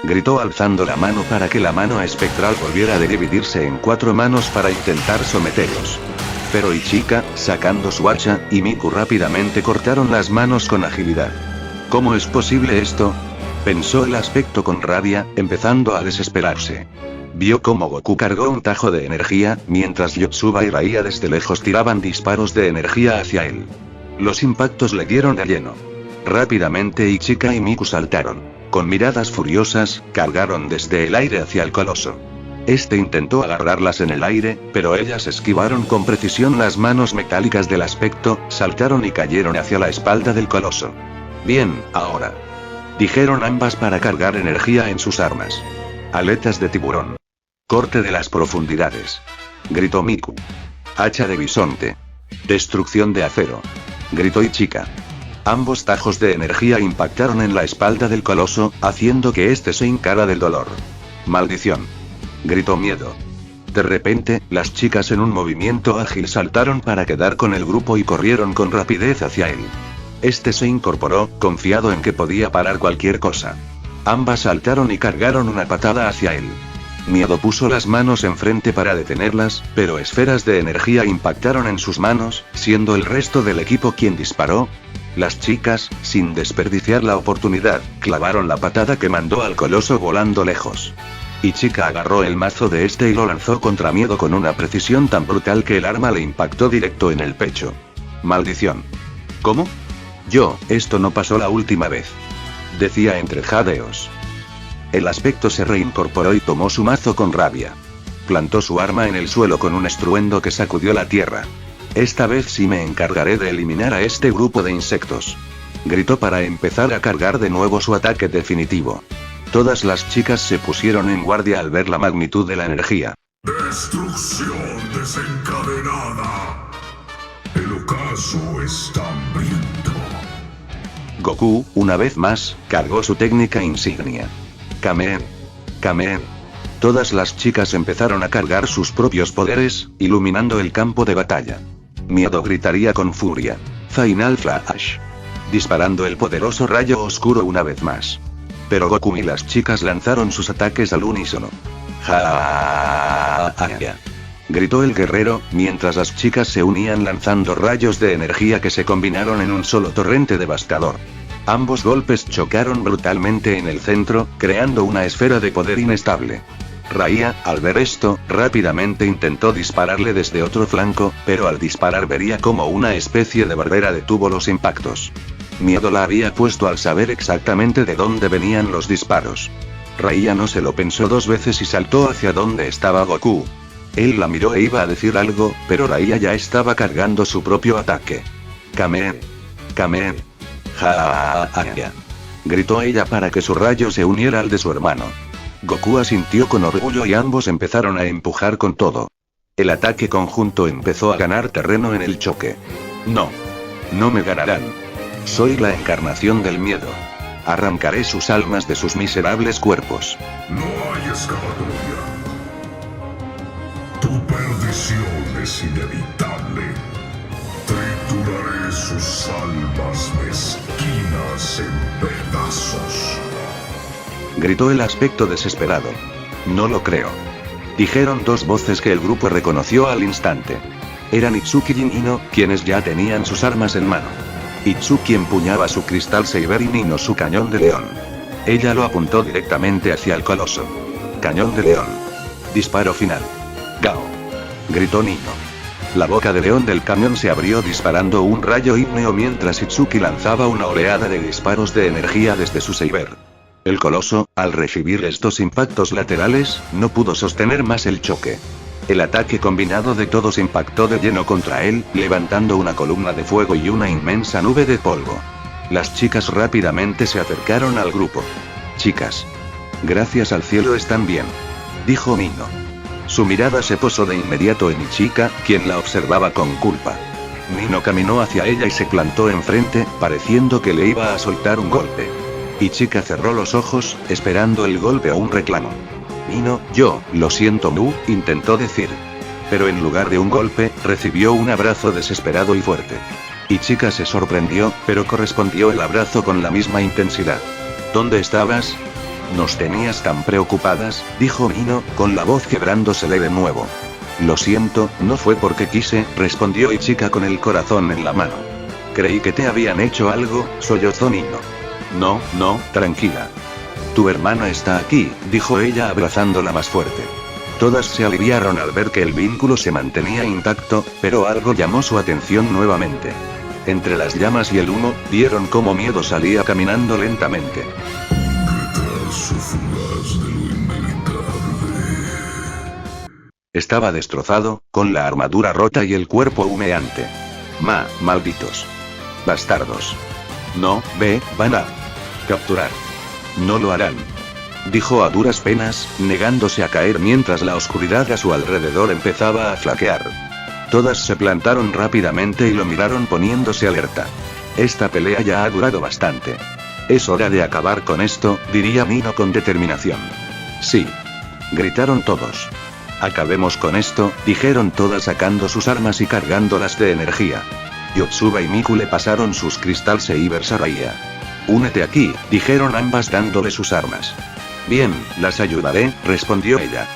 Gritó alzando la mano para que la mano espectral volviera a dividirse en 4 manos para intentar someterlos. Pero Ichika, sacando su hacha, y Miku rápidamente cortaron las manos con agilidad. ¿Cómo es posible esto? Pensó el aspecto con rabia, empezando a desesperarse. Vio cómo Goku cargó un tajo de energía, mientras Yotsuba y Raiya desde lejos tiraban disparos de energía hacia él. Los impactos le dieron de lleno. Rápidamente Ichika y Miku saltaron. Con miradas furiosas, cargaron desde el aire hacia el coloso. Este intentó agarrarlas en el aire, pero ellas esquivaron con precisión las manos metálicas del aspecto, saltaron y cayeron hacia la espalda del coloso. Bien, ahora. Dijeron ambas para cargar energía en sus armas. Aletas de tiburón. Corte de las profundidades. Gritó Miku. Hacha de bisonte. Destrucción de acero. Gritó Ichika. Ambos tajos de energía impactaron en la espalda del coloso, haciendo que éste se hincara del dolor. Maldición. Gritó Miedo. De repente, las chicas en un movimiento ágil saltaron para quedar con el grupo y corrieron con rapidez hacia él. Este se incorporó, confiado en que podía parar cualquier cosa. Ambas saltaron y cargaron una patada hacia él. Miedo puso las manos enfrente para detenerlas, pero esferas de energía impactaron en sus manos, siendo el resto del equipo quien disparó. Las chicas, sin desperdiciar la oportunidad, clavaron la patada que mandó al coloso volando lejos. Ichika agarró el mazo de este y lo lanzó contra Miedo con una precisión tan brutal que el arma le impactó directo en el pecho. Maldición. ¿Cómo? Esto no pasó la última vez. Decía entre jadeos. El aspecto se reincorporó y tomó su mazo con rabia. Plantó su arma en el suelo con un estruendo que sacudió la tierra. Esta vez sí me encargaré de eliminar a este grupo de insectos. Gritó para empezar a cargar de nuevo su ataque definitivo. Todas las chicas se pusieron en guardia al ver la magnitud de la energía. ¡Destrucción desencadenada! El ocaso está hambriento. Goku, una vez más, cargó su técnica insignia. Kamen. Kamen. Todas las chicas empezaron a cargar sus propios poderes, iluminando el campo de batalla. Miedo gritaría con furia. Final Flash. Disparando el poderoso rayo oscuro una vez más. Pero Goku y las chicas lanzaron sus ataques al unísono. ¡Ja! Gritó el guerrero, mientras las chicas se unían lanzando rayos de energía que se combinaron en un solo torrente devastador. Ambos golpes chocaron brutalmente en el centro, creando una esfera de poder inestable. Raiya, al ver esto, rápidamente intentó dispararle desde otro flanco, pero al disparar vería como una especie de barrera detuvo los impactos. Miedo la había puesto al saber exactamente de dónde venían los disparos. Raiya no se lo pensó 2 veces y saltó hacia donde estaba Goku. Él la miró e iba a decir algo, pero Raiya ya estaba cargando su propio ataque. Kamen. Kamen. ¡Ja! Gritó ella para que su rayo se uniera al de su hermano. Goku asintió con orgullo y ambos empezaron a empujar con todo. El ataque conjunto empezó a ganar terreno en el choque. No. No me ganarán. Soy la encarnación del miedo. Arrancaré sus almas de sus miserables cuerpos. No hay escapatoria. Tu perdición es inevitable. Trituraré sus almas mezquinas en pedazos. Gritó el aspecto desesperado. No lo creo. Dijeron dos voces que el grupo reconoció al instante. Eran Itsuki y Nino, quienes ya tenían sus armas en mano. Itsuki empuñaba su cristal saber y Nino su cañón de león. Ella lo apuntó directamente hacia el coloso. Cañón de león. Disparo final. Gao. Gritó Nino. La boca de león del cañón se abrió disparando un rayo ígneo mientras Itsuki lanzaba una oleada de disparos de energía desde su saber. El coloso, al recibir estos impactos laterales, no pudo sostener más el choque. El ataque combinado de todos impactó de lleno contra él, levantando una columna de fuego y una inmensa nube de polvo. Las chicas rápidamente se acercaron al grupo. Chicas. Gracias al cielo están bien. Dijo Nino. Su mirada se posó de inmediato en Ichika, quien la observaba con culpa. Nino caminó hacia ella y se plantó enfrente, pareciendo que le iba a soltar un golpe. Ichika cerró los ojos, esperando el golpe o un reclamo. Nino, lo siento Mu, intentó decir. Pero en lugar de un golpe, recibió un abrazo desesperado y fuerte. Ichika se sorprendió, pero correspondió el abrazo con la misma intensidad. ¿Dónde estabas? Nos tenías tan preocupadas, dijo Nino, con la voz quebrándosele de nuevo. Lo siento, no fue porque quise, respondió Ichika con el corazón en la mano. Creí que te habían hecho algo, sollozó Nino. No, tranquila. Tu hermano está aquí, dijo ella abrazándola más fuerte. Todas se aliviaron al ver que el vínculo se mantenía intacto, pero algo llamó su atención nuevamente. Entre las llamas y el humo, vieron cómo Miedo salía caminando lentamente. Retraso fugaz de lo inevitable. Estaba destrozado, con la armadura rota y el cuerpo humeante. Malditos. Bastardos. No, van a capturar. No lo harán. Dijo a duras penas, negándose a caer mientras la oscuridad a su alrededor empezaba a flaquear. Todas se plantaron rápidamente y lo miraron poniéndose alerta. Esta pelea ya ha durado bastante. Es hora de acabar con esto, diría Nino con determinación. Sí. Gritaron todos. Acabemos con esto, dijeron todas sacando sus armas y cargándolas de energía. Yotsuba y Miku le pasaron sus Crystal Sabers a Raiya. Únete aquí, dijeron ambas dándole sus armas. Bien, las ayudaré, respondió ella.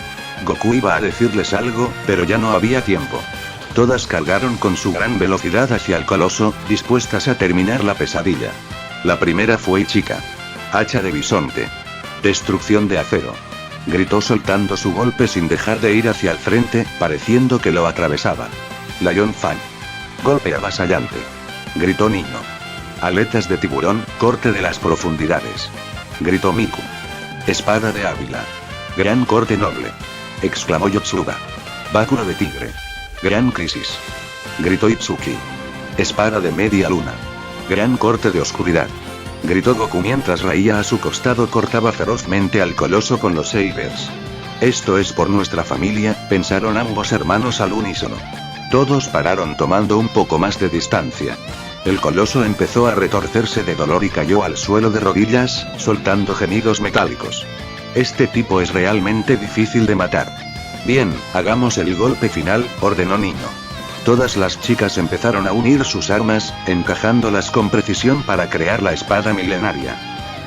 Goku iba a decirles algo, pero ya no había tiempo. Todas cargaron con su gran velocidad hacia el coloso, dispuestas a terminar la pesadilla. La primera fue Ichika. Hacha de bisonte. Destrucción de acero. Gritó soltando su golpe sin dejar de ir hacia el frente, pareciendo que lo atravesaba. Lion Fang. Golpe avasallante. Gritó Nino. Aletas de tiburón, corte de las profundidades. Gritó Miku. Espada de Ávila. Gran corte noble. Exclamó Yotsuba. Báculo de tigre. Gran crisis. Gritó Itsuki. Espada de media luna. Gran corte de oscuridad. Gritó Goku mientras Raiya a su costado cortaba ferozmente al coloso con los sabers. Esto es por nuestra familia, pensaron ambos hermanos al unísono. Todos pararon tomando un poco más de distancia. El coloso empezó a retorcerse de dolor y cayó al suelo de rodillas, soltando gemidos metálicos. Este tipo es realmente difícil de matar. Bien, hagamos el golpe final, ordenó Nino. Todas las chicas empezaron a unir sus armas, encajándolas con precisión para crear la espada milenaria.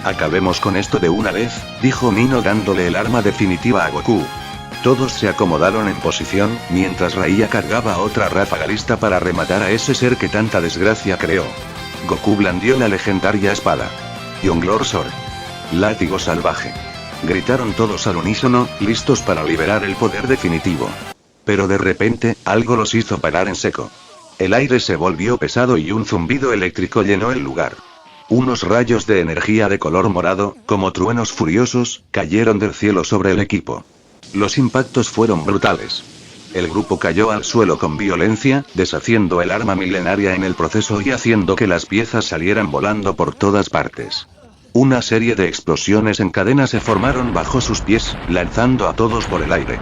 Acabemos con esto de una vez, dijo Nino dándole el arma definitiva a Goku. Todos se acomodaron en posición, mientras Raiya cargaba otra ráfaga lista para rematar a ese ser que tanta desgracia creó. Goku blandió la legendaria espada. Yonglor Sword. Látigo salvaje. Gritaron todos al unísono, listos para liberar el poder definitivo. Pero de repente, algo los hizo parar en seco. El aire se volvió pesado y un zumbido eléctrico llenó el lugar. Unos rayos de energía de color morado, como truenos furiosos, cayeron del cielo sobre el equipo. Los impactos fueron brutales. El grupo cayó al suelo con violencia, deshaciendo el arma milenaria en el proceso y haciendo que las piezas salieran volando por todas partes. Una serie de explosiones en cadena se formaron bajo sus pies, lanzando a todos por el aire.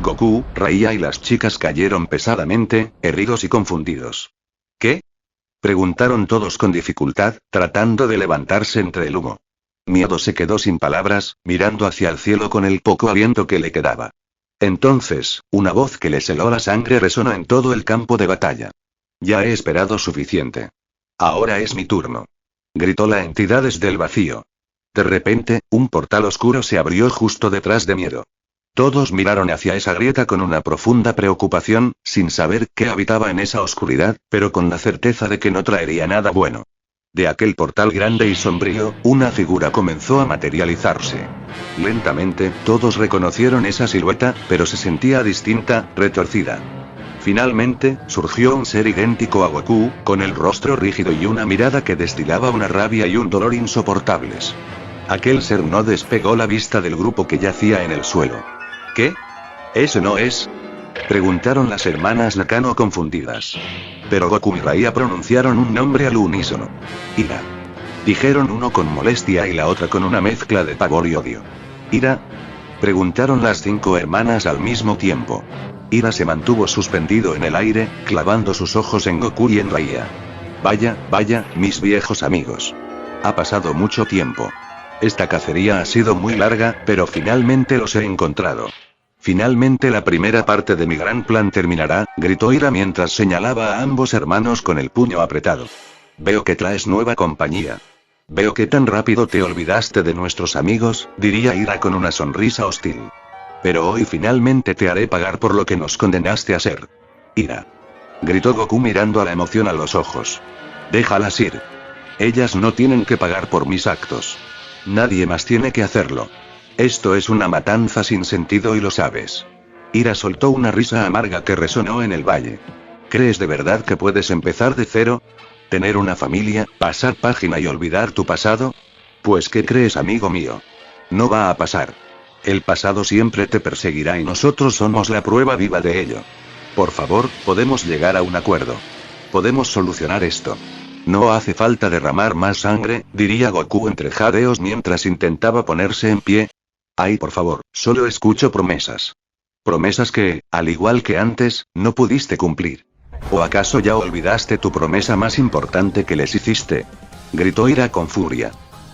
Goku, Raiya y las chicas cayeron pesadamente, heridos y confundidos. ¿Qué? Preguntaron todos con dificultad, tratando de levantarse entre el humo. Miedo se quedó sin palabras, mirando hacia el cielo con el poco aliento que le quedaba. Entonces, una voz que les heló la sangre resonó en todo el campo de batalla. Ya he esperado suficiente. Ahora es mi turno. Gritó la entidad desde el vacío. De repente, un portal oscuro se abrió justo detrás de Miero. Todos miraron hacia esa grieta con una profunda preocupación, sin saber qué habitaba en esa oscuridad, pero con la certeza de que no traería nada bueno. De aquel portal grande y sombrío, una figura comenzó a materializarse. Lentamente, todos reconocieron esa silueta, pero se sentía distinta, retorcida. Finalmente, surgió un ser idéntico a Goku, con el rostro rígido y una mirada que destilaba una rabia y un dolor insoportables. Aquel ser no despegó la vista del grupo que yacía en el suelo. ¿Qué? ¿Ese no es? Preguntaron las hermanas Nakano confundidas. Pero Goku y Raya pronunciaron un nombre al unísono. Ira. Dijeron uno con molestia y la otra con una mezcla de pavor y odio. ¿Ira? Preguntaron las 5 hermanas al mismo tiempo. Ira se mantuvo suspendido en el aire, clavando sus ojos en Goku y en Raya. Vaya, vaya, mis viejos amigos. Ha pasado mucho tiempo. Esta cacería ha sido muy larga, pero finalmente los he encontrado. Finalmente la primera parte de mi gran plan terminará, gritó Ira mientras señalaba a ambos hermanos con el puño apretado. Veo que traes nueva compañía. Veo que tan rápido te olvidaste de nuestros amigos, diría Ira con una sonrisa hostil. Pero hoy finalmente te haré pagar por lo que nos condenaste a ser. Ira. Gritó Goku mirando a la emoción a los ojos. Déjalas ir. Ellas no tienen que pagar por mis actos. Nadie más tiene que hacerlo. Esto es una matanza sin sentido y lo sabes. Ira soltó una risa amarga que resonó en el valle. ¿Crees de verdad que puedes empezar de cero? ¿Tener una familia, pasar página y olvidar tu pasado? Pues ¿qué crees, amigo mío? No va a pasar. El pasado siempre te perseguirá y nosotros somos la prueba viva de ello. Por favor, podemos llegar a un acuerdo. Podemos solucionar esto. No hace falta derramar más sangre, diría Goku entre jadeos mientras intentaba ponerse en pie. Ay, por favor, solo escucho promesas. Promesas que, al igual que antes, no pudiste cumplir. ¿O acaso ya olvidaste tu promesa más importante que les hiciste? Gritó Ira con furia.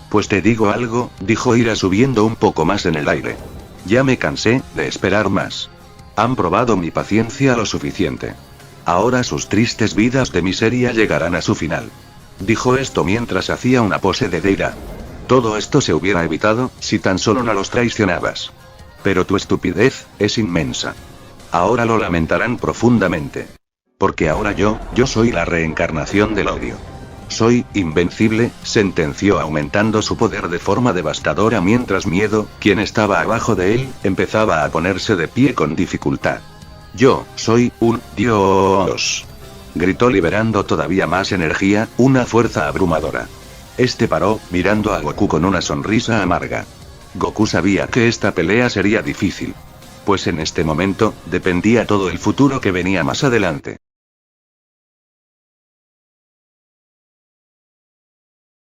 Pues te digo algo, dijo Ira subiendo un poco más en el aire. Ya me cansé de esperar más. Han probado mi paciencia lo suficiente. Ahora sus tristes vidas de miseria llegarán a su final. Dijo esto mientras hacía una pose de ira. Todo esto se hubiera evitado, si tan solo no los traicionabas. Pero tu estupidez es inmensa. Ahora lo lamentarán profundamente. Porque ahora yo soy la reencarnación del odio. Soy invencible, sentenció aumentando su poder de forma devastadora mientras Miedo, quien estaba abajo de él, empezaba a ponerse de pie con dificultad. Yo soy un dios. Gritó liberando todavía más energía, una fuerza abrumadora. Este paró, mirando a Goku con una sonrisa amarga. Goku sabía que esta pelea sería difícil. Pues en este momento, dependía todo el futuro que venía más adelante.